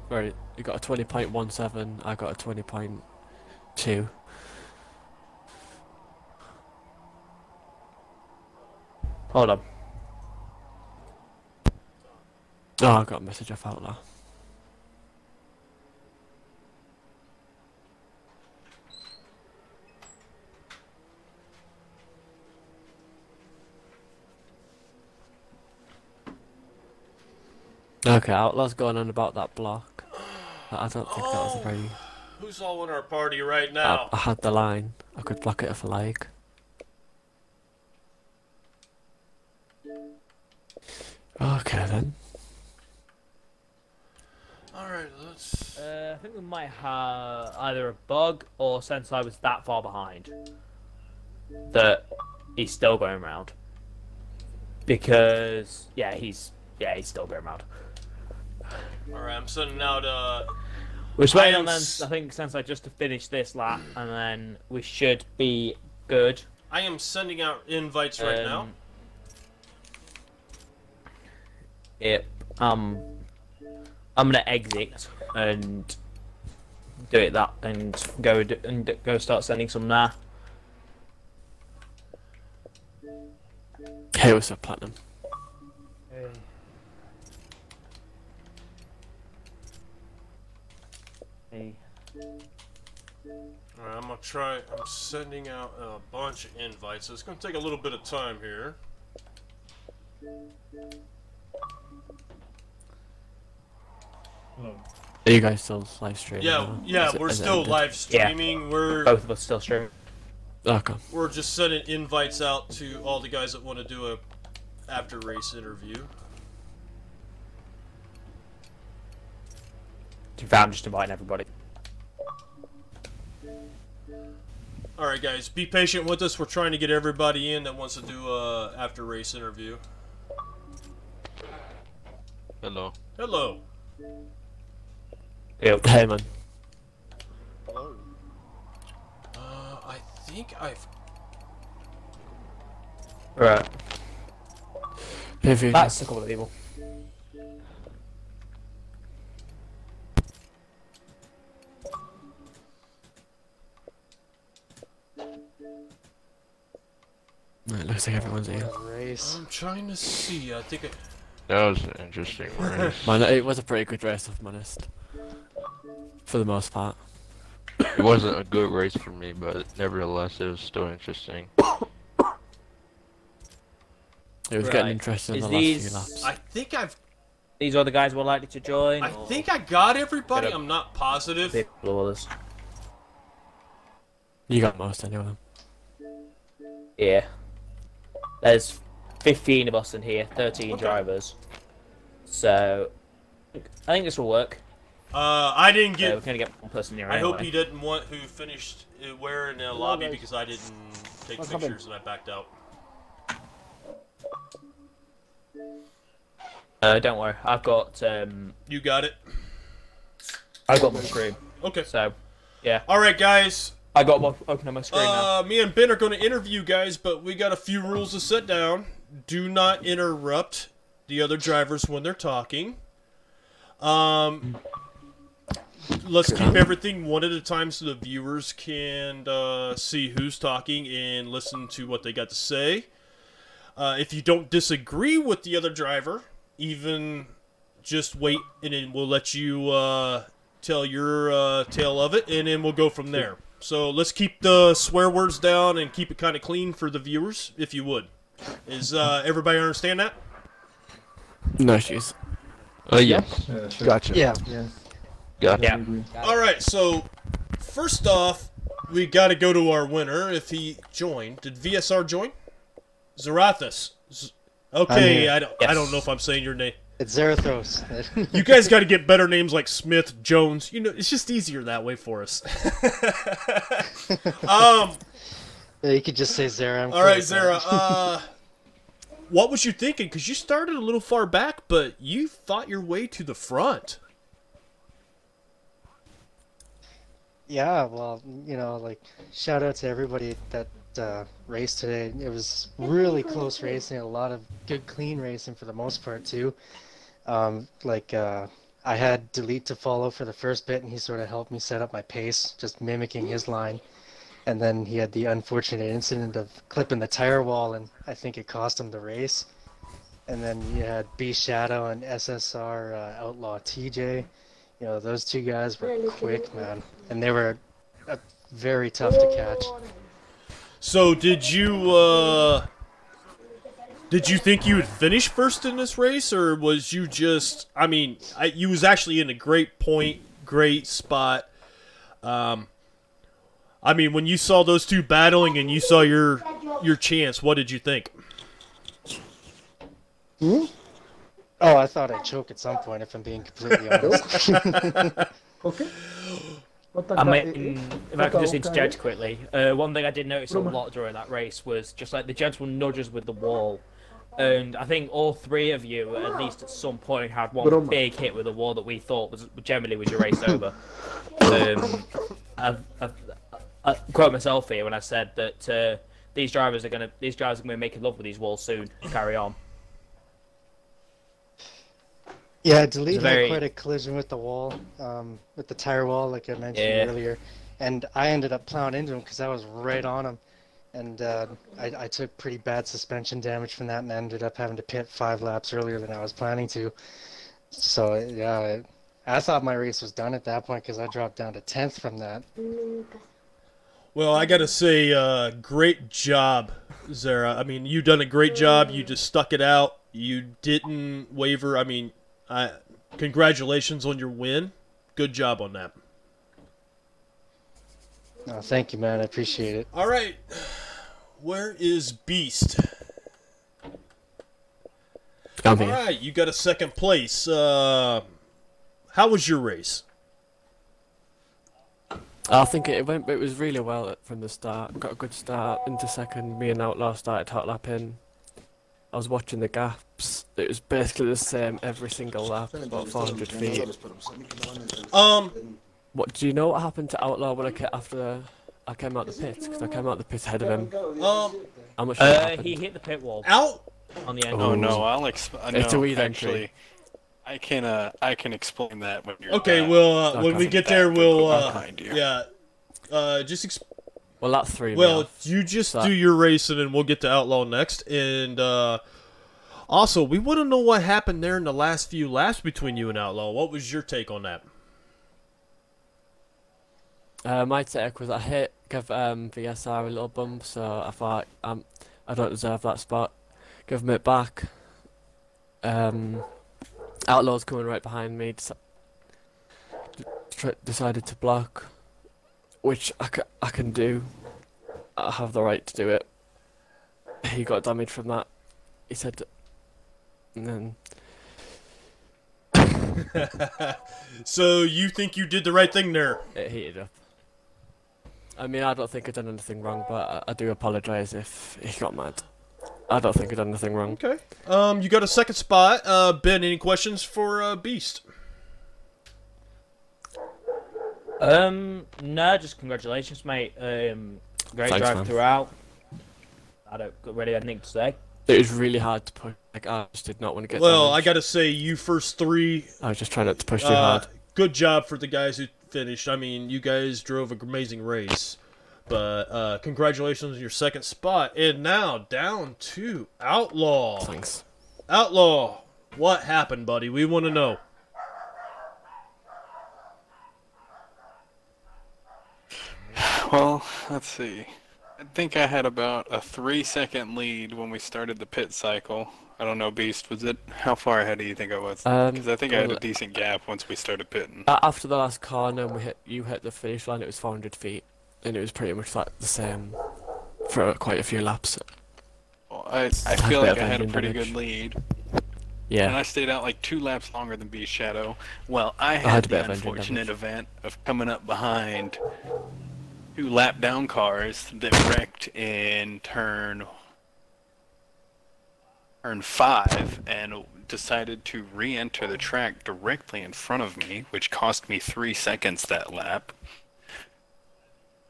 Right, you got a 20.17. I got a 20.2. Hold on. Oh, I got a message off Outlaw. Okay, Outlaw's going on about that block. I don't think that was a very... Who's all in our party right now? I had the line. I could block it if I like. Okay then. Alright, let's... I think we might have either a bug or Sensei was that far behind that he's still going around. Because he's still going around. Alright, I'm sending out, We're just waiting I on am then, I think, Sensei just to finish this lap, and then we should be good. I am sending out invites right now. Yep. I'm gonna exit and do it that and go start sending some now. Hey, what's up, Platinum? me. Alright, I'm gonna try. I'm sending out a bunch of invites, so it's gonna take a little bit of time here. Are you guys still live streaming? Yeah, now? yeah, we're has it still ended? live streaming. Both of us still streaming. Okay. We're just sending invites out to all the guys that want to do a after race interview. To be fair, I'm just inviting everybody. Alright guys, be patient with us. We're trying to get everybody in that wants to do a after race interview. Hello. Hello. Yep. Hey man. I think I've... Right. If you That's a couple of people. It looks like everyone's here. Race. I'm trying to see. I think I... That was an interesting race. Man, it was a pretty good race, if I'm honest. For the most part. It wasn't a good race for me, but nevertheless, it was still interesting. It was Right. getting interesting in Is the last few these- laps. I think I've... These are the guys we're likely to join. I or think I got everybody. Get up. I'm not positive. people or others. You got most anyway. Yeah. There's 15 of us in here, 13 Okay. drivers. So, I think this will work. I didn't We're get... going to get one person here I anyway. hope he didn't want who finished where in the lobby guys. because I didn't take What's happening? pictures and I backed out. Don't worry, I've got You got it? my screen. Okay. So, yeah, Alright guys, I got one open on my screen now. me and Ben are going to interview guys, but we got a few rules to set down. Do not interrupt the other drivers when they're talking. Let's keep everything one at a time so the viewers can see who's talking and listen to what they got to say. If you don't disagree with the other driver, even just wait and then we'll let you tell your tale of it and then we'll go from there. So let's keep the swear words down and keep it kind of clean for the viewers, if you would. Is everybody understand that? No issues. Yes. Gotcha. Yeah. Got it. Yeah. Alright, so first off, we got to go to our winner if he joined. Did VSR join? Zarathus. Okay, here. I don't know if I'm saying your name. It's Zarathos. You guys got to get better names like Smith, Jones. You know, it's just easier that way for us. Yeah, you could just say Zara. I'm All cool right, with Zara. that. What was you thinking? Because you started a little far back, but you fought your way to the front. Yeah, well, like, shout out to everybody that raced today. It was really close racing, a lot of good, clean racing for the most part, too. I had Delete to follow for the first bit, and he sort of helped me set up my pace, just mimicking his line. And then he had the unfortunate incident of clipping the tire wall, and I think it cost him the race. And then you had B Shadow and SSR Outlaw TJ. You know, those two guys were quick, man. And they were very tough to catch. So did you think you would finish first in this race, or was you just? I mean, you was actually in a great point, great spot. I mean, when you saw those two battling and you saw your chance, what did you think? Oh, I thought I'd choke at some point, if I'm being completely honest. Okay. I mean, if I could just interject quickly, one thing I did notice a lot during that race was just like the gentle nudges with the wall. And I think all three of you, at least at some point, had one big hit with the wall that we thought was generally was your race over. I quote myself here when I said that these drivers are gonna be making love with these walls soon. Carry on. Yeah, Delete very- had quite a collision with the wall, with the tire wall, like I mentioned earlier. And I ended up plowing into him because I was right on him. And I took pretty bad suspension damage from that and ended up having to pit 5 laps earlier than I was planning to. So, yeah, I thought my race was done at that point because I dropped down to 10th from that. Well, I gotta say, great job, Zara. I mean, you done a great job. You just stuck it out. You didn't waver. I mean, congratulations on your win. Good job on that. Oh, thank you, man. I appreciate it. All right, where is Beast? I'm All here. right, you got a second place. How was your race? I think it went. It was really well from the start. Got a good start into second. Me and Outlaw started hot lapping. I was watching the gaps. It was basically the same every single lap, about 400 feet. What do you know? What happened to Outlaw when after I came out the pits? Because I came out the pits ahead of him. How much? He hit the pit wall Out. on the end. Oh no, I'll It's a no, weed actually, I can explain that when you're Okay, done. well, when we get there, we'll behind you. yeah, Well, that's 3. well, you just do your race and then we'll get to Outlaw next. And also, we want to know what happened there in the last few laps between you and Outlaw. What was your take on that? My take was I give VSR a little bump, so I thought I don't deserve that spot. Give him it back. Outlaw's coming right behind me. Decided to block, which I can do. I have the right to do it. He got damage from that. He said, and then So you think you did the right thing there? it heated up. I mean, I don't think I done anything wrong, but I do apologise if he got mad. I don't think I done anything wrong. Okay. You got a second spot. Ben, any questions for Beast? No, just congratulations, mate. Great Thanks, drive man. throughout. I don't really have anything to say. It was really hard to push. Like, I just did not want to get Well, damaged. I gotta say, you first three. I was just trying not to push too hard. Good job for the guys who finished. I mean, you guys drove an amazing race. But congratulations on your second spot. And now down to Outlaw. Thanks. Outlaw, what happened, buddy? We want to know. Well, let's see. I think I had about a 3-second lead when we started the pit cycle. I don't know, Beast, was it? How far ahead do you think I was? Because I think I had a decent gap once we started pitting. After the last corner, and you hit the finish line. It was 400 feet, and it was pretty much like the same for quite a few laps. Well, I feel like I had a pretty good lead. And Yeah. I stayed out like 2 laps longer than Beast Shadow. Well, I had had a the bit of engine unfortunate damage. event of coming up behind 2 lap down cars that wrecked in turn 5 and decided to re-enter the track directly in front of me, which cost me 3 seconds that lap.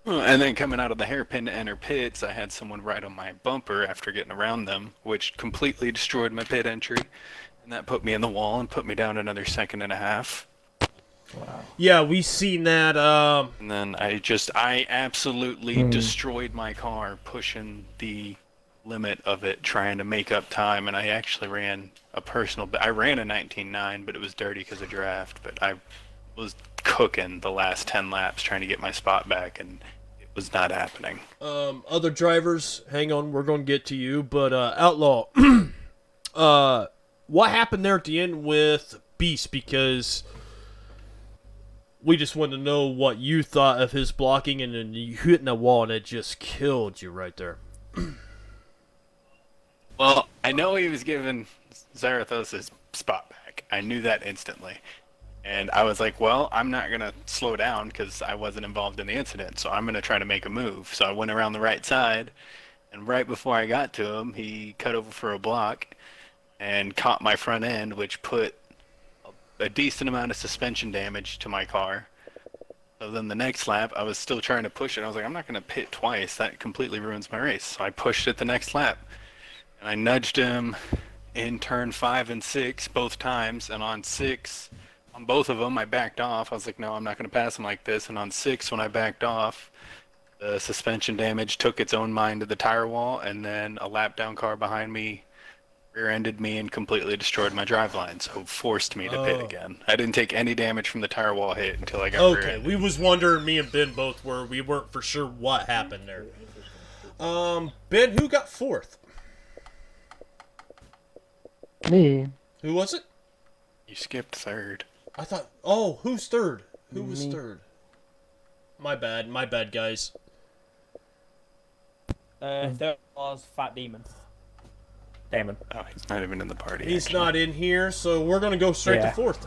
And then coming out of the hairpin to enter pits, I had someone right on my bumper after getting around them, which completely destroyed my pit entry. And that put me in the wall and put me down another 1.5 seconds. Yeah, we seen that. And then I absolutely destroyed my car pushing the limit of it, trying to make up time. And I actually ran a I ran a 19.9, but it was dirty because of draft. But I was cooking the last 10 laps trying to get my spot back, and it was not happening. Other drivers, hang on, we're going to get to you. But Outlaw, what happened there at the end with Beast? Because we just wanted to know what you thought of his blocking, and then you hitting a wall, and it just killed you right there. Well, I know he was giving Zarathosa's spot back. I knew that instantly. And I was like, well, I'm not going to slow down because I wasn't involved in the incident, so I'm going to try to make a move. So I went around the right side, and right before I got to him, he cut over for a block and caught my front end, which put a decent amount of suspension damage to my car. So then the next lap, I was still trying to push it. I was like, I'm not going to pit twice. That completely ruins my race. So I pushed it the next lap. And I nudged him in turn 5 and 6 both times. And on 6, on both of them, I backed off. I was like, no, I'm not going to pass him like this. And on 6, when I backed off, the suspension damage took its own mind to the tire wall. And then a lap down car behind me rear-ended me and completely destroyed my driveline, so forced me to pit again. I didn't take any damage from the tire wall hit until I got Okay, rear-ended. we was wondering, me and Ben both were. We weren't for sure what happened there. Ben, who got 4th? Me. Who was it? You skipped 3rd. I thought. Oh, who's 3rd? Who was Me. 3rd? My bad, guys. There was Fat Damon. Oh, he's not even in the party. He's actually. not in here, so we're gonna go straight Yeah. to 4th.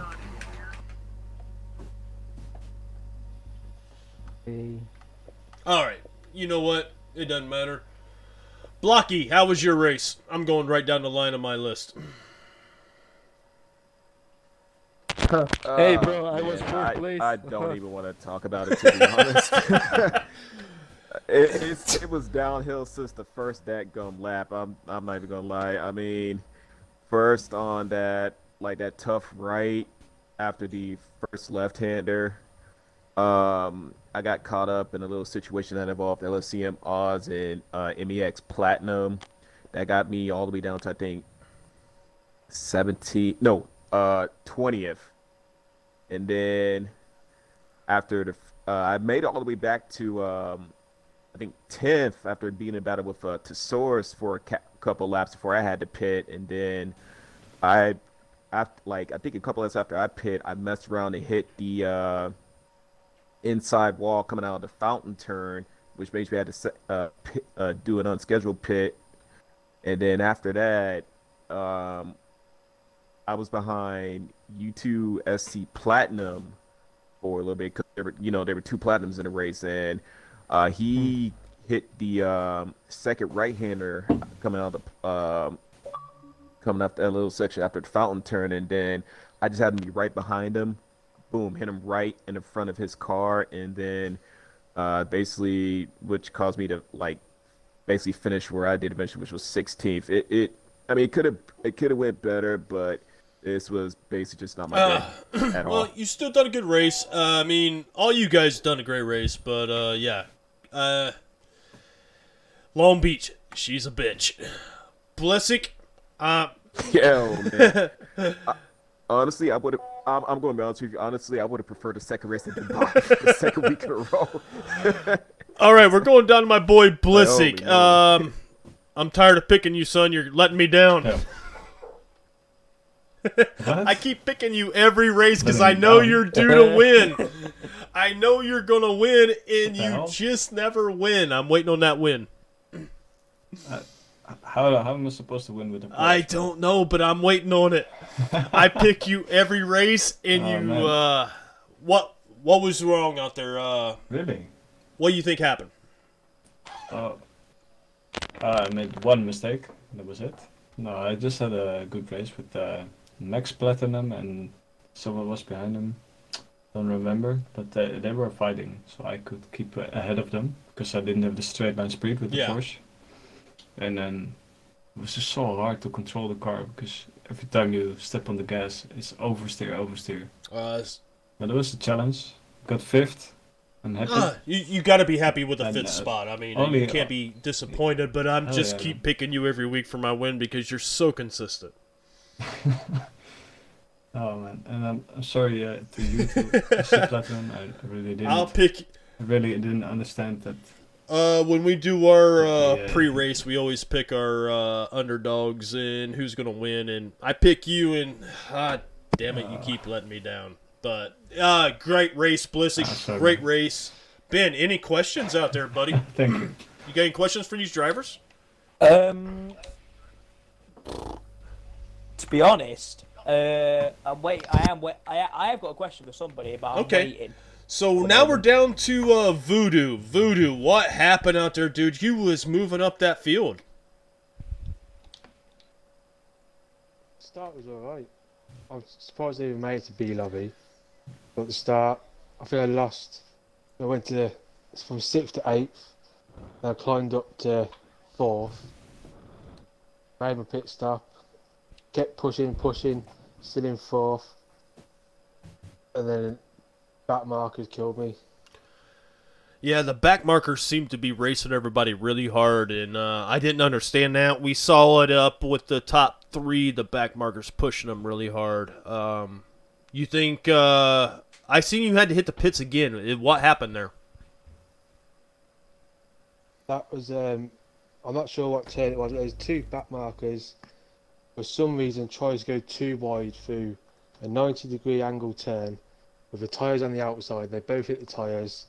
All right. You know what? It doesn't matter. Blocky, how was your race? I'm going right down the line of my list. Hey, bro, I was man, fourth place. I don't even want to talk about it, to be honest. It was downhill since the first dadgum lap. I'm not even gonna lie. I mean, first on that tough right after the first left-hander, I got caught up in a little situation that involved LSCM Oz and MEX Platinum. That got me all the way down to, I think, 20th. And then after I made it all the way back to, I think, 10th after being in battle with Tesaurus for a couple laps before I had to pit. And then I think a couple laps after I pit, I messed around and hit the inside wall coming out of the fountain turn, which basically had to do an unscheduled pit. And then after that, I was behind U2 SC Platinum for a little bit because there were 2 platinums in the race, and he hit the second right-hander coming out that little section after the fountain turn, and then I just happened to be right behind him. Boom, hit him right in the front of his car, and then basically, which caused me to basically finish where I did eventually, which was 16th. It could have went better, but this was basically just not my day at all. Well, you still done a good race. I mean, all you guys done a great race, but yeah. Long Beach, she's a bitch. Blessick, Yeah, man. Honestly, I would have. I'm going to be honest with you. Honestly, I would have preferred the second race in Dubai, the second week in a row. All right, we're going down to my boy Blessick. Holy moly. I'm tired of picking you, son. You're letting me down. Yeah. I keep picking you every race because I know you're due to win. I know you're gonna win, and you hell? just never win. I'm waiting on that win. How am I supposed to win with the I don't know, but I'm waiting on it. I pick you every race, and Oh, you. man. What was wrong out there? Really? What do you think happened? I made one mistake. That was it. No, I just had a good race with Max Platinum and someone was behind him. Don't remember, but they were fighting, so I could keep ahead of them because I didn't have the straight line speed with the Porsche. And then it was just so hard to control the car because every time you step on the gas, it's oversteer. But it was a challenge. Got 5th. I'm happy. You got to be happy with the And, 5th spot. I mean, only- you can't be disappointed, but I'm just keep picking you every week for my win because you're so consistent. Oh man, and I'm sorry to you to see Platinum. I really didn't. I really didn't understand that. When we do our pre-race, we always pick our underdogs and who's gonna win. And I pick you, and damn it, you keep letting me down. But great race, Blissy. Great race. Ben, any questions out there, buddy? Thank you. You got any questions for these drivers? To be honest, I have got a question for somebody, but I'm waiting. So now we're down to Voodoo. Voodoo, what happened out there, dude? You was moving up that field. Start was alright. I was surprised they even made it to B lobby. But at the start, I think I lost. I went from 6th to 8th. Then I climbed up to 4th. Made my pit stop. Kept pushing, still in 4th. And then back markers killed me. Yeah, the back markers seem to be racing everybody really hard, and I didn't understand that. We saw it up with the top 3, the back markers pushing them really hard. You think, I seen you had to hit the pits again. What happened there? That was, I'm not sure what turn it was. It was 2 back markers. For some reason, tried to go too wide through a 90-degree angle turn with the tyres on the outside. They both hit the tyres,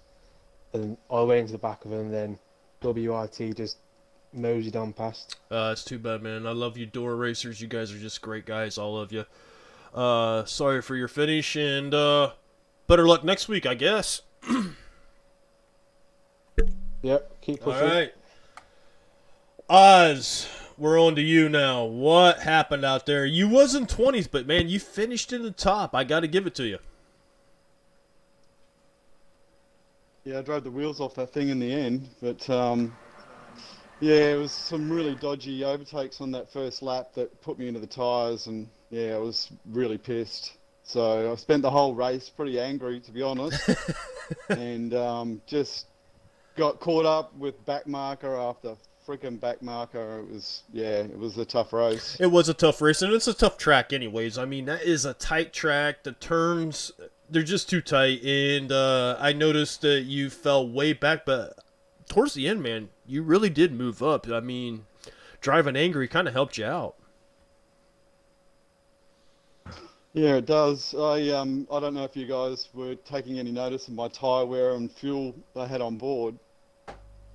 and I went into the back of them, and then WRT just moseyed on past. It's too bad, man. I love you, door racers. You guys are just great guys, all of you. Sorry for your finish, and better luck next week, I guess. Yep, keep pushing. All right. Oz, we're on to you now. What happened out there? You was in 20s, but, man, you finished in the top. I got to give it to you. Yeah, I drove the wheels off that thing in the end, but yeah, it was some really dodgy overtakes on that first lap that put me into the tyres, and yeah, I was really pissed. So I spent the whole race pretty angry, to be honest, and just got caught up with back marker after freaking back marker. It was, yeah, it was a tough race. It was a tough race, and it's a tough track anyways. I mean, that is a tight track. The turns, they're just too tight, and I noticed that you fell way back, but towards the end, man, you really did move up. I mean, driving angry kind of helped you out. Yeah, it does. I don't know if you guys were taking any notice of my tyre wear and fuel I had on board,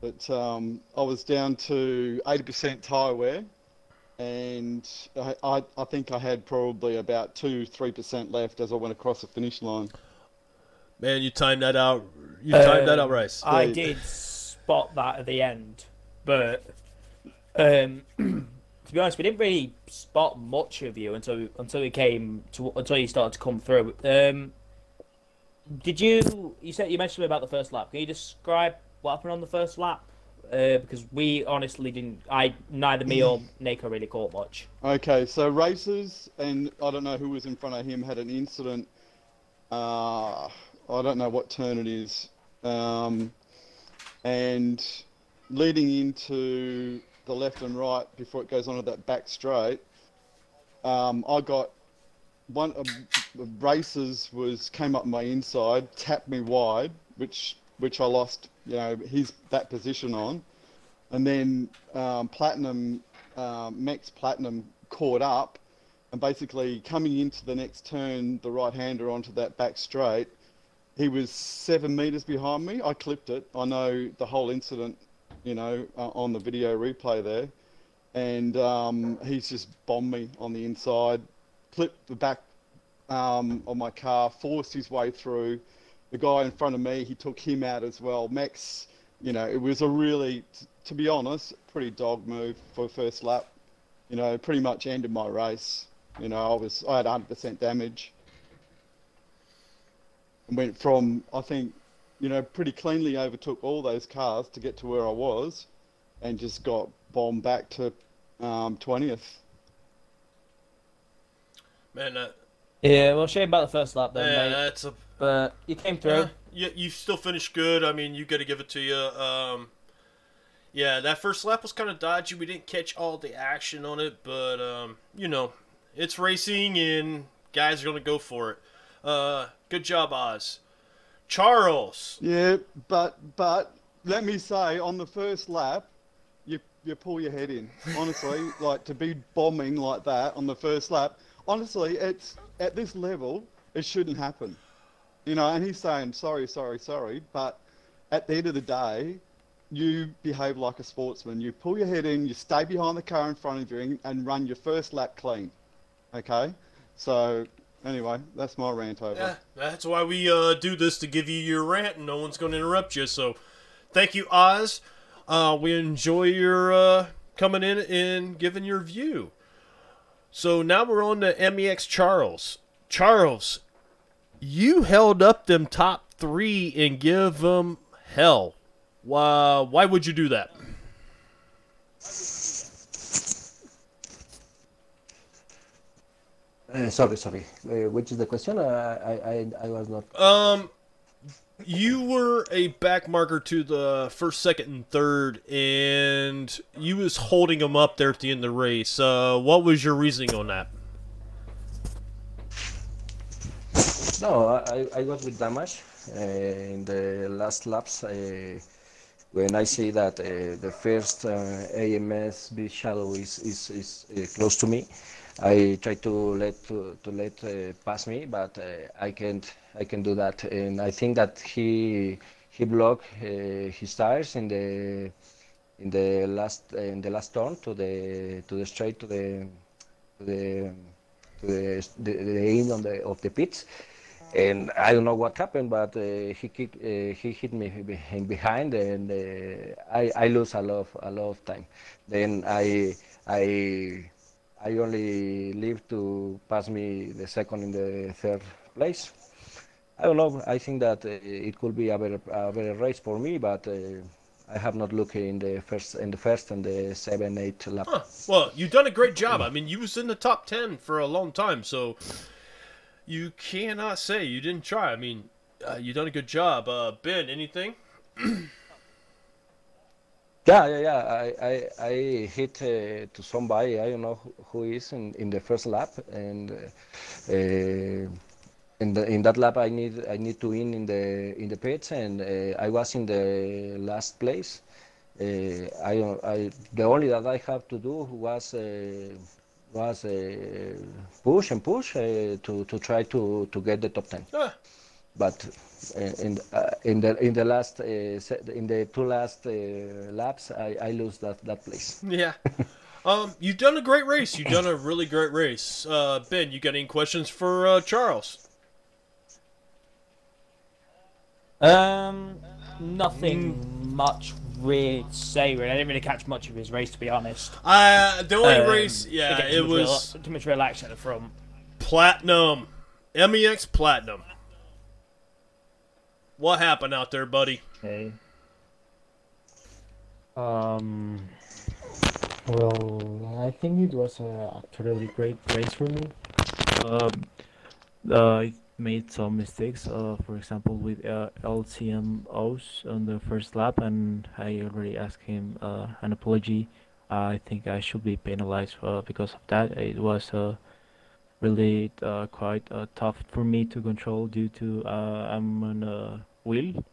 but I was down to 80% tyre wear, and I think I had probably about 2-3% left as I went across the finish line. Man, you timed that out. You timed that out, Rice. I did spot that at the end, but to be honest, we didn't really spot much of you until you started to come through. Did you mentioned about the first lap? Can you describe what happened on the first lap? Because we honestly didn't. Neither me or Nico really caught much. Okay, so races, and I don't know who was in front of him, had an incident. I don't know what turn it is, and leading into the left and right before it goes onto that back straight, I got one of races came up my inside, tapped me wide, which I lost, you know, that position on, and then Max Platinum caught up, and basically coming into the next turn, the right-hander onto that back straight, he was 7 meters behind me. I clipped it. I know the whole incident, you know, on the video replay there, and he's just bombed me on the inside, clipped the back of my car, forced his way through. The guy in front of me, he took him out as well. Max, you know, it was a really, to be honest, pretty dog move for the first lap. You know, pretty much ended my race. You know, I had 100% damage. And went from, I think, you know, pretty cleanly overtook all those cars to get to where I was, and just got bombed back to 20th. Man, yeah, well, shame about the first lap then, yeah, mate. But you came through. You still finished good. I mean, you got to give it to you. Yeah, that first lap was kind of dodgy. We didn't catch all the action on it, but you know, it's racing and guys are gonna go for it. Good job, Oz. Charles. Yeah, but let me say, on the first lap, you pull your head in. Honestly, like, to be bombing like that on the first lap, honestly, it's at this level, it shouldn't happen. You know, and he's saying, sorry, but at the end of the day, you behave like a sportsman. You pull your head in, you stay behind the car in front of you, and run your first lap clean. Okay? So, anyway, that's my rant over. Yeah, that's why we do this, to give you your rant, and no one's going to interrupt you. So, thank you, Oz. We enjoy your coming in and giving your view. So, now we're on to MEX Charles. Charles, you held up them top 3 and give them hell. Why would you do that? Sorry. Which is the question? I was not. you were a back marker to the first, second, and third, and you was holding them up there at the end of the race. What was your reasoning on that? No, I got with damage in the last laps. When I see that the first AMS big shadow is close to me, I try to let pass me, but I can do that, and I think that he blocked his tires in the last turn to the straight to the the end of the pits, and I don't know what happened, but he hit me behind, and I lose a lot of time. Then I I only live to pass me the second in the third place. I don't know. I think that it could be a better race for me, but I have not looked in the first and the 7, 8 lap. Huh. Well, you've done a great job. I mean, you was in the top 10 for a long time, so you cannot say you didn't try. I mean, you done a good job. Ben, anything? Yeah. I hit to somebody. I don't know who is in the first lap, and in that lap I need to win in the pits, and I was in the last place. The only that I have to do was push and push to try to get the top 10. Ah. But in the last in the two last laps, I lose that place. Yeah. You've done a great race. You've done a really great race. Ben, you got any questions for Charles? Nothing much really to say. Really, I didn't really catch much of his race, to be honest. The only race, yeah, Again, it was too much relaxed at the front. Platinum, MEX Platinum. What happened out there, buddy? Okay. Well, I think it was a totally great race for me. I made some mistakes, for example, with LCMOs on the first lap, and I already asked him an apology. I think I should be penalized because of that. It was really quite tough for me to control due to I'm on a wheel.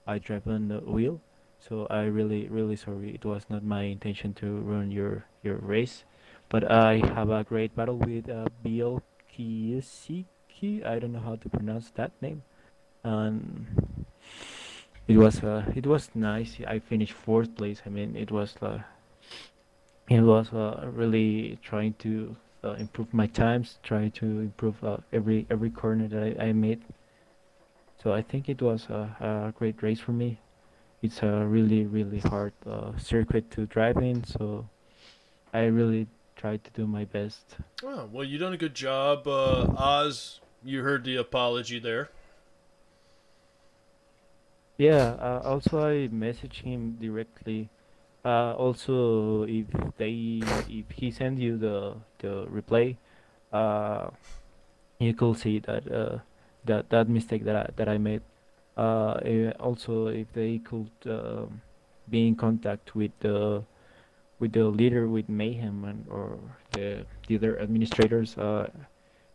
I drive on the wheel. So I really sorry. It was not my intention to ruin your race, but I have a great battle with BL Kiyosiki. I don't know how to pronounce that name, and it was nice. I finished fourth place. I mean, it was really trying to improve my times, trying to improve every corner that I made. So I think it was a great race for me. It's a really hard circuit to drive in, so I really tried to do my best. Oh, well, you done a good job. Oz, you heard the apology there. Yeah, also I messaged him directly. Also, if he sends you the replay, you could see that that mistake that I made. Also, if they could be in contact with the leader, with Mayhem, or the other administrators,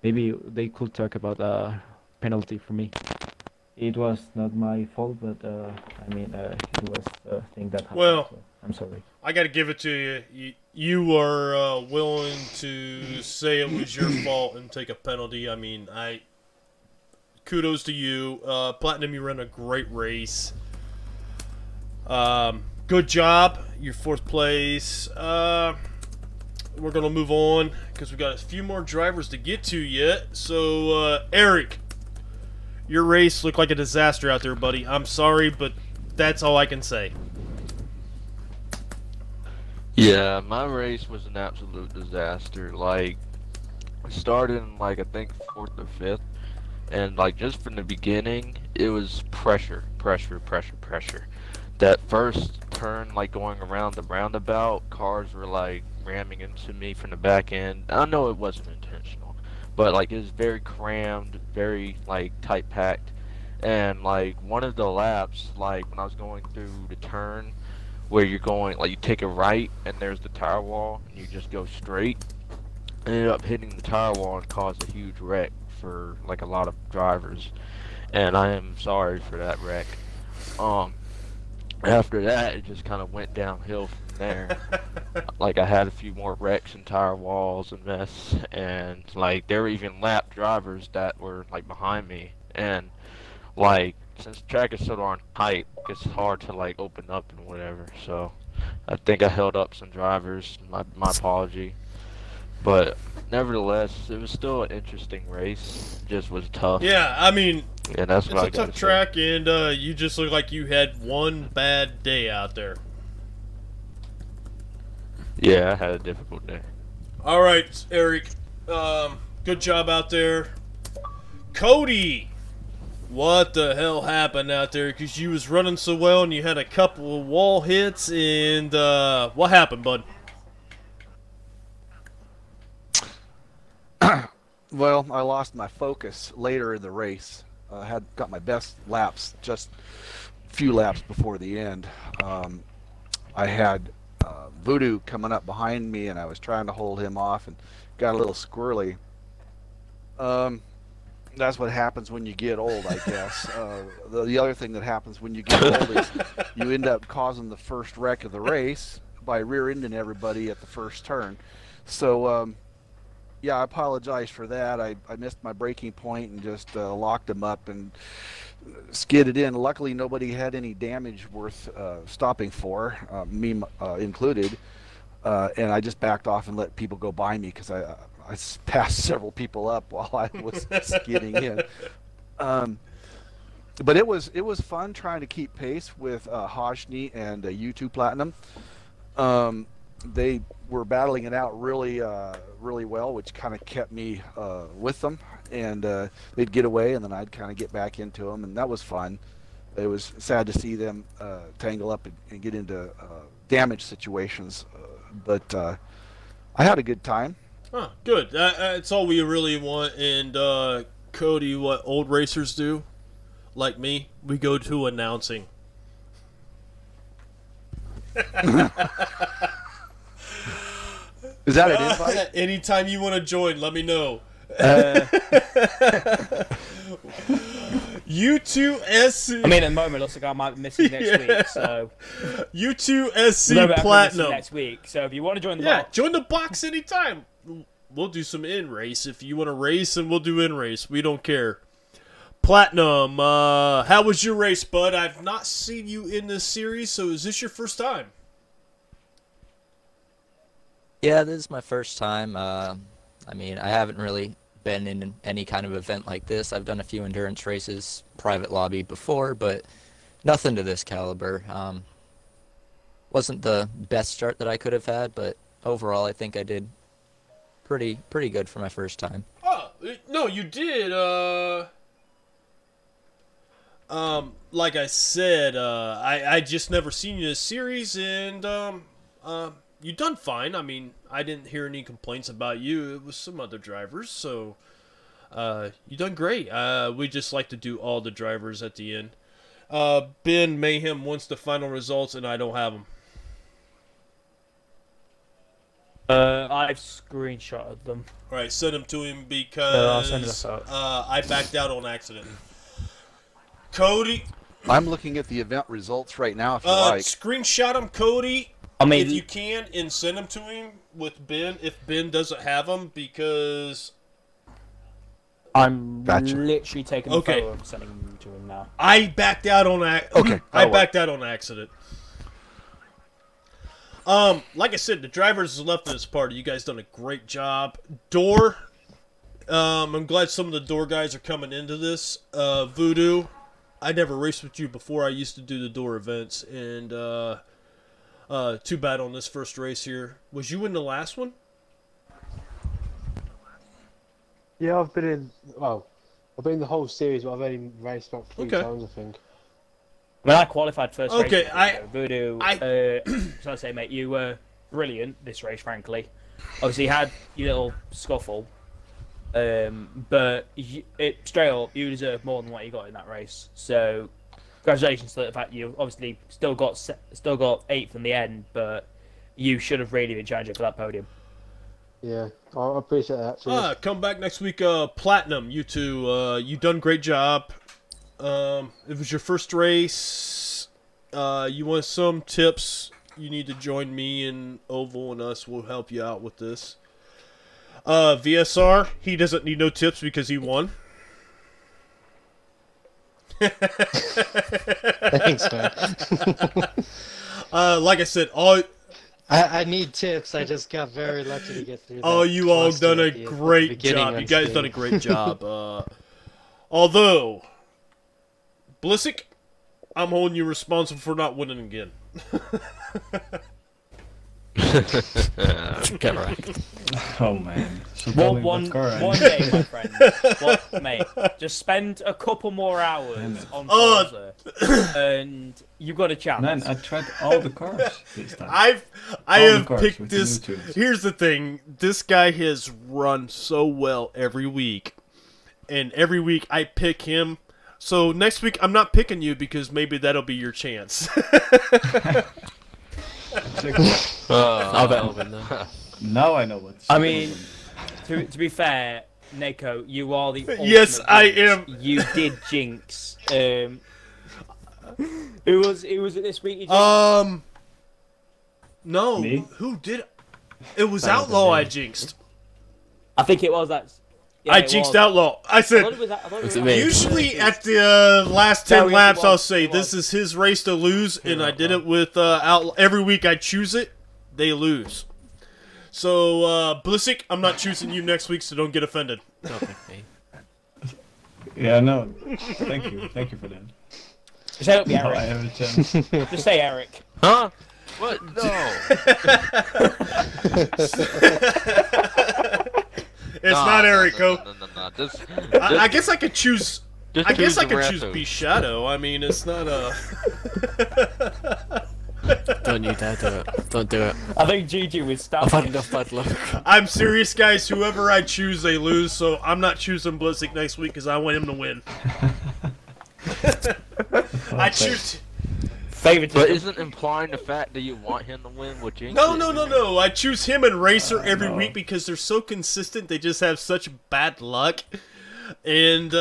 maybe they could talk about a penalty for me. It was not my fault, but I mean, it was a thing that happened. Well, so I'm sorry. I got to give it to you. You are willing to say it was your fault and take a penalty. I mean, kudos to you. Platinum, you ran a great race. Good job. You're fourth place. We're going to move on because we got a few more drivers to get to yet. So, Eric, your race looked like a disaster out there, buddy. I'm sorry, but that's all I can say. Yeah, my race was an absolute disaster. Like, I started in, like, I think 4th or 5th. And, like, just from the beginning, it was pressure. That first turn, like, going around the roundabout, cars were, like, ramming into me from the back end. I know it wasn't intentional, but, like, it was very crammed, very, like, tight-packed. And like one of the laps, like when I was going through the turn where you're going, like you take a right and there's the tire wall and you just go straight, I ended up hitting the tire wall and caused a huge wreck for like a lot of drivers. And I am sorry for that wreck. After that, it just kind of went downhill from there. Like I had a few more wrecks and tire walls and mess, and like there were even lap drivers that were like behind me, and like since the track is so darn tight, it's hard to like open up and whatever. So I think I held up some drivers. My apology, but nevertheless, it was still an interesting race. It just was tough. Yeah, I mean, yeah, that's it's what a I gotta tough say. track, and you just look like you had one bad day out there. Yeah, I had a difficult day. All right, Eric. Good job out there. Cody, what the hell happened out there? Because you was running so well, and you had a couple of wall hits, and what happened, bud? Well, I lost my focus later in the race. I had got my best laps just a few laps before the end. I had Voodoo coming up behind me, and I was trying to hold him off and got a little squirrely. That's what happens when you get old, I guess. The other thing that happens when you get old is you end up causing the first wreck of the race by rear-ending everybody at the first turn. So, yeah, I apologize for that. I missed my braking point and just locked him up and skidded in. Luckily, nobody had any damage worth stopping for, me included. And I just backed off and let people go by me because I passed several people up while I was skidding in. But it was fun trying to keep pace with Hoshney and U2 Platinum. They were battling it out really well, which kind of kept me with them. And they'd get away, and then I'd kind of get back into them, and that was fun. It was sad to see them tangle up and get into damage situations, but I had a good time. Huh, good. That's all we really want. And Cody, what old racers do, like me, we go to announcing. Is that an invite? Anytime you want to join, let me know. U2SC. I mean, at the moment, it looks like I might be missing next week. So U2SC Platinum next week. So if you want to join the box, join the box anytime. We'll do some in race if you want to race, and we'll do in race. We don't care. Platinum, how was your race, bud? I've not seen you in this series, so is this your first time? Yeah, this is my first time. I mean, I haven't really been in any kind of event like this. I've done a few endurance races, private lobby before, but nothing to this caliber. Wasn't the best start that I could have had, but overall, I think I did pretty good for my first time. Oh, no, you did. Like I said, I just never seen you in this series, and you done fine. I mean, I didn't hear any complaints about you. It was some other drivers, so you done great. We just like to do all the drivers at the end. Ben Mayhem wants the final results, and I don't have them. I've screenshotted them. All right, send them to him because I'll send it out. I backed out on accident. Cody, I'm looking at the event results right now. If you like, screenshot them, Cody. I mean, if you can, and send them to him with Ben. If Ben doesn't have them, because I'm literally taking a photo and sending them to him now. I backed out on I backed out on accident. Like I said, the drivers left of this party. You guys done a great job. Door, I'm glad some of the door guys are coming into this. Voodoo, I never raced with you before. I used to do the door events, and too bad on this first race here. Was you in the last one? Yeah, I've been in. Well, I've been in the whole series, but I've only raced about 3 times, I think. I mean, I qualified first race. Okay, Voodoo. So I say, mate, you were brilliant this race, frankly. Obviously, you had your little scuffle, But straight up, you deserve more than what you got in that race. So, congratulations to the fact you obviously still got 8th in the end, but you should have really been challenging for that podium. Yeah, I appreciate that. Cheers. Come back next week, Platinum. You two, you done great job. It was your first race. You want some tips? You need to join me and Oval and us. We'll help you out with this. VSR, he doesn't need no tips because he won. Thanks, man. Like I said, I need tips. I just got very lucky to get through. Oh, you all done a great job. You guys done a great job. Although, Blissick, I'm holding you responsible for not winning again. Get right. Oh man. So One day, my friend. Mate, just spend a couple more hours on Forza, and you got a chance. Man, I tried all the cars this time. I have picked this. Here's the thing: this guy has run so well every week, and every week I pick him. So next week I'm not picking you because maybe that'll be your chance. I'll bet I'll win though. Now I know what. I mean, to be fair, Neko, you are the yes, I am. You did jinx. Who was it this week? No. Me? Who did? It was Outlaw. I jinxed. I think it was that. Yeah, I jinxed Outlaw. I said, usually at the last 10 laps, I'll say, this is his race to lose, and I did it with Outlaw. Every week I choose it, they lose. So, Blissick, I'm not choosing you next week, so don't get offended. Don't pick me. Yeah, no. Thank you. Thank you for that. Just help me, Eric. I have a chance. Just say Eric. Huh? What? No. It's not Erico. No. I guess I could choose. I guess I could choose Zarathos. B Shadow. I mean, it's not a. Don't you dare do it. Don't do it. I think Gigi was stuck. I've had enough bad luck. I'm serious, guys. Whoever I choose, they lose. So I'm not choosing Blissick next week because I want him to win. I choose. But isn't implying the fact that you want him to win what jinx? No. I choose him and Racer every week because they're so consistent. They just have such bad luck, and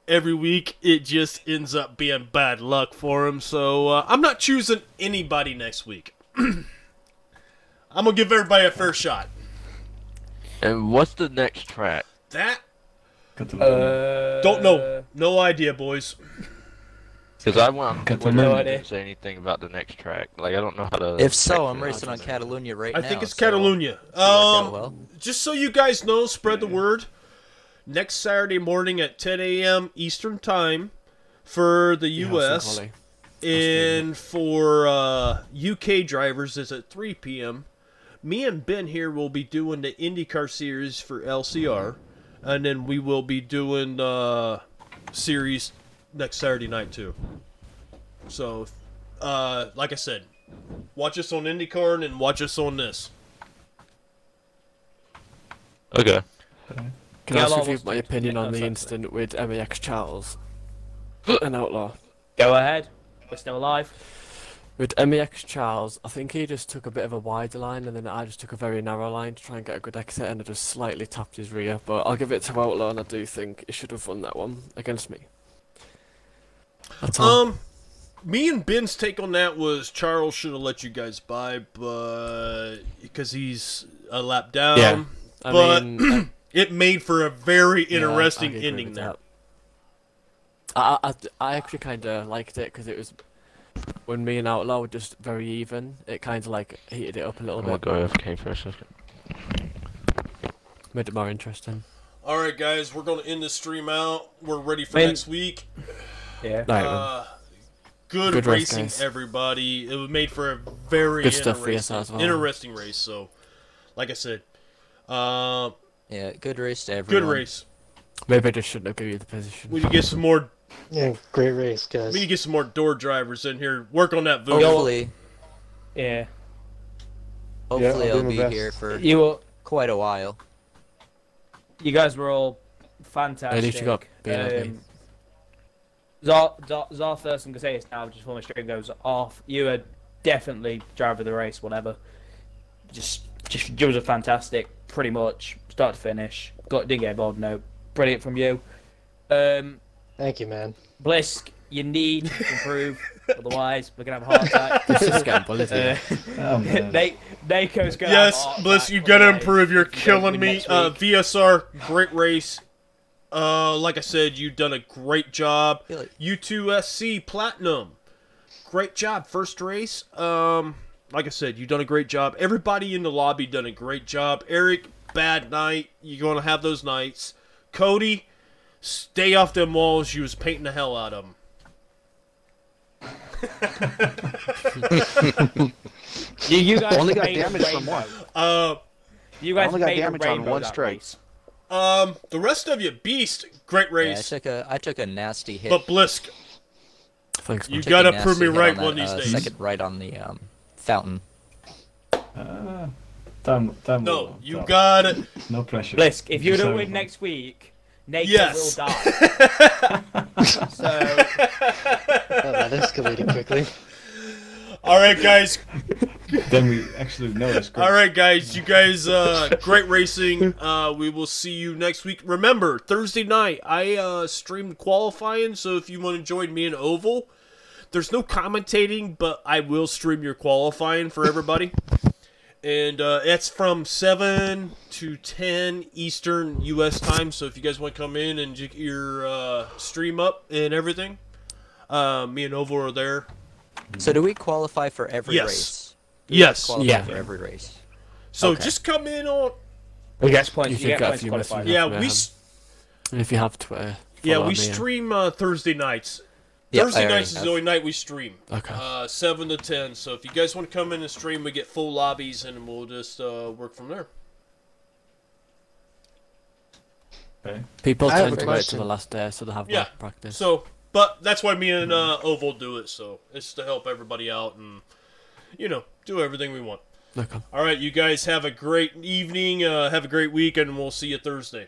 every week it just ends up being bad luck for him. So I'm not choosing anybody next week. I'm gonna give everybody a fair shot. And what's the next track? That don't know. No idea, boys. Because I didn't say anything about the next track. Like, I don't know how to... If so, I'm racing on Catalunya right now. I think it's so Catalunya. Just so you guys know, spread the word. Next Saturday morning at 10 a.m. Eastern Time for the U.S. And for UK drivers, it's at 3 p.m. Me and Ben here will be doing the IndyCar Series for LCR. And then we will be doing series next Saturday night too. So, like I said, watch us on IndyCar and then watch us on this. Okay. Can I also give my opinion on the incident with MEX Charles and Outlaw? Go ahead. We're still alive. With MEX Charles, I think he just took a bit of a wider line, and then I just took a very narrow line to try and get a good exit, and I just slightly tapped his rear. But I'll give it to Outlaw, and I do think he should have won that one against me. Me and Ben's take on that was Charles should have let you guys by, but because he's a lap down. Yeah, but it made for a very interesting I ending there. I actually kind of liked it because it was when me and Outlaw were just very even. It kind of like heated it up a little bit. I'll go AFK for a second. Made it more interesting. All right, guys, we're gonna end the stream out. We're ready for next week. Yeah. Good race, racing, guys. everybody. It was made for a very Good stuff for yourselves as well. interesting race. So, like I said, yeah, good race to everyone. good race. Maybe I just shouldn't have given you the position. We need to get some more. Yeah, great race, guys. We need to get some more door drivers in here. Work on that vote. Hopefully. Yeah. Hopefully I'll do I'll my be best. here for You will. quite a while. You guys were all At least you got fantastic. BLB. Zar first, I'm gonna say this now, just before my stream goes off. You are definitely driver of the race, whatever. Just you was a fantastic, pretty much start to finish. Didn't get involved, no. Brilliant from you. Thank you, man. Blisk, you need to improve, otherwise we're gonna have a heart attack. This is getting bullied here. Nako's gonna have a Yes, heart Bliss, attack, you gotta otherwise improve. You're you don't killing win me. next week. VSR, great race. Like I said, you've done a great job. U2SC Platinum, great job. First race. Like I said, you've done a great job. Everybody in the lobby done a great job. Eric, bad night. You're gonna have those nights. Cody, stay off them walls. You was painting the hell out of them. You guys Only got made a damage from rainbow. one. You guys only got made a damage on rainbow one that strike. race. The rest of you, Beast, great Yeah, race. I took a nasty hit. But Blisk, Thanks, you man. Took a gotta nasty prove me hit right on one that, of these days. Second right on the fountain. Time No, will you tell. got it. No pressure. Blisk, if you Just don't have win fun. next week, Nate Yes. will die. So Oh, that escalated quickly. All right, guys. Then we actually know it's good. All right, guys. You guys, great racing. We will see you next week. Remember, Thursday night, I streamed qualifying, so if you want to join me in Oval, there's no commentating, but I will stream your qualifying for everybody. And it's from 7 to 10 Eastern U.S. time, so if you guys want to come in and get your stream up and everything, me and Oval are there. So do we qualify for every Yes. race? Do we Yes. qualify Yeah. for every race. So Okay. just come in on... you get points. You You can get get a points to few qualify. messages. Yeah, Yeah. we... And if you have Twitter, Yeah, follow we me, stream Thursday nights. Yeah, Thursday I already nights is have. the only night we stream. Okay. 7 to 10. So if you guys want to come in and stream, we get full lobbies, and we'll just work from there. Okay. People I have tend a to wait question. till the last day, so they have Yeah. more practice. So, but that's why me and Oval do it. So it's to help everybody out and, do everything we want. Okay. All right, you guys have a great evening. Have a great week, and we'll see you Thursday.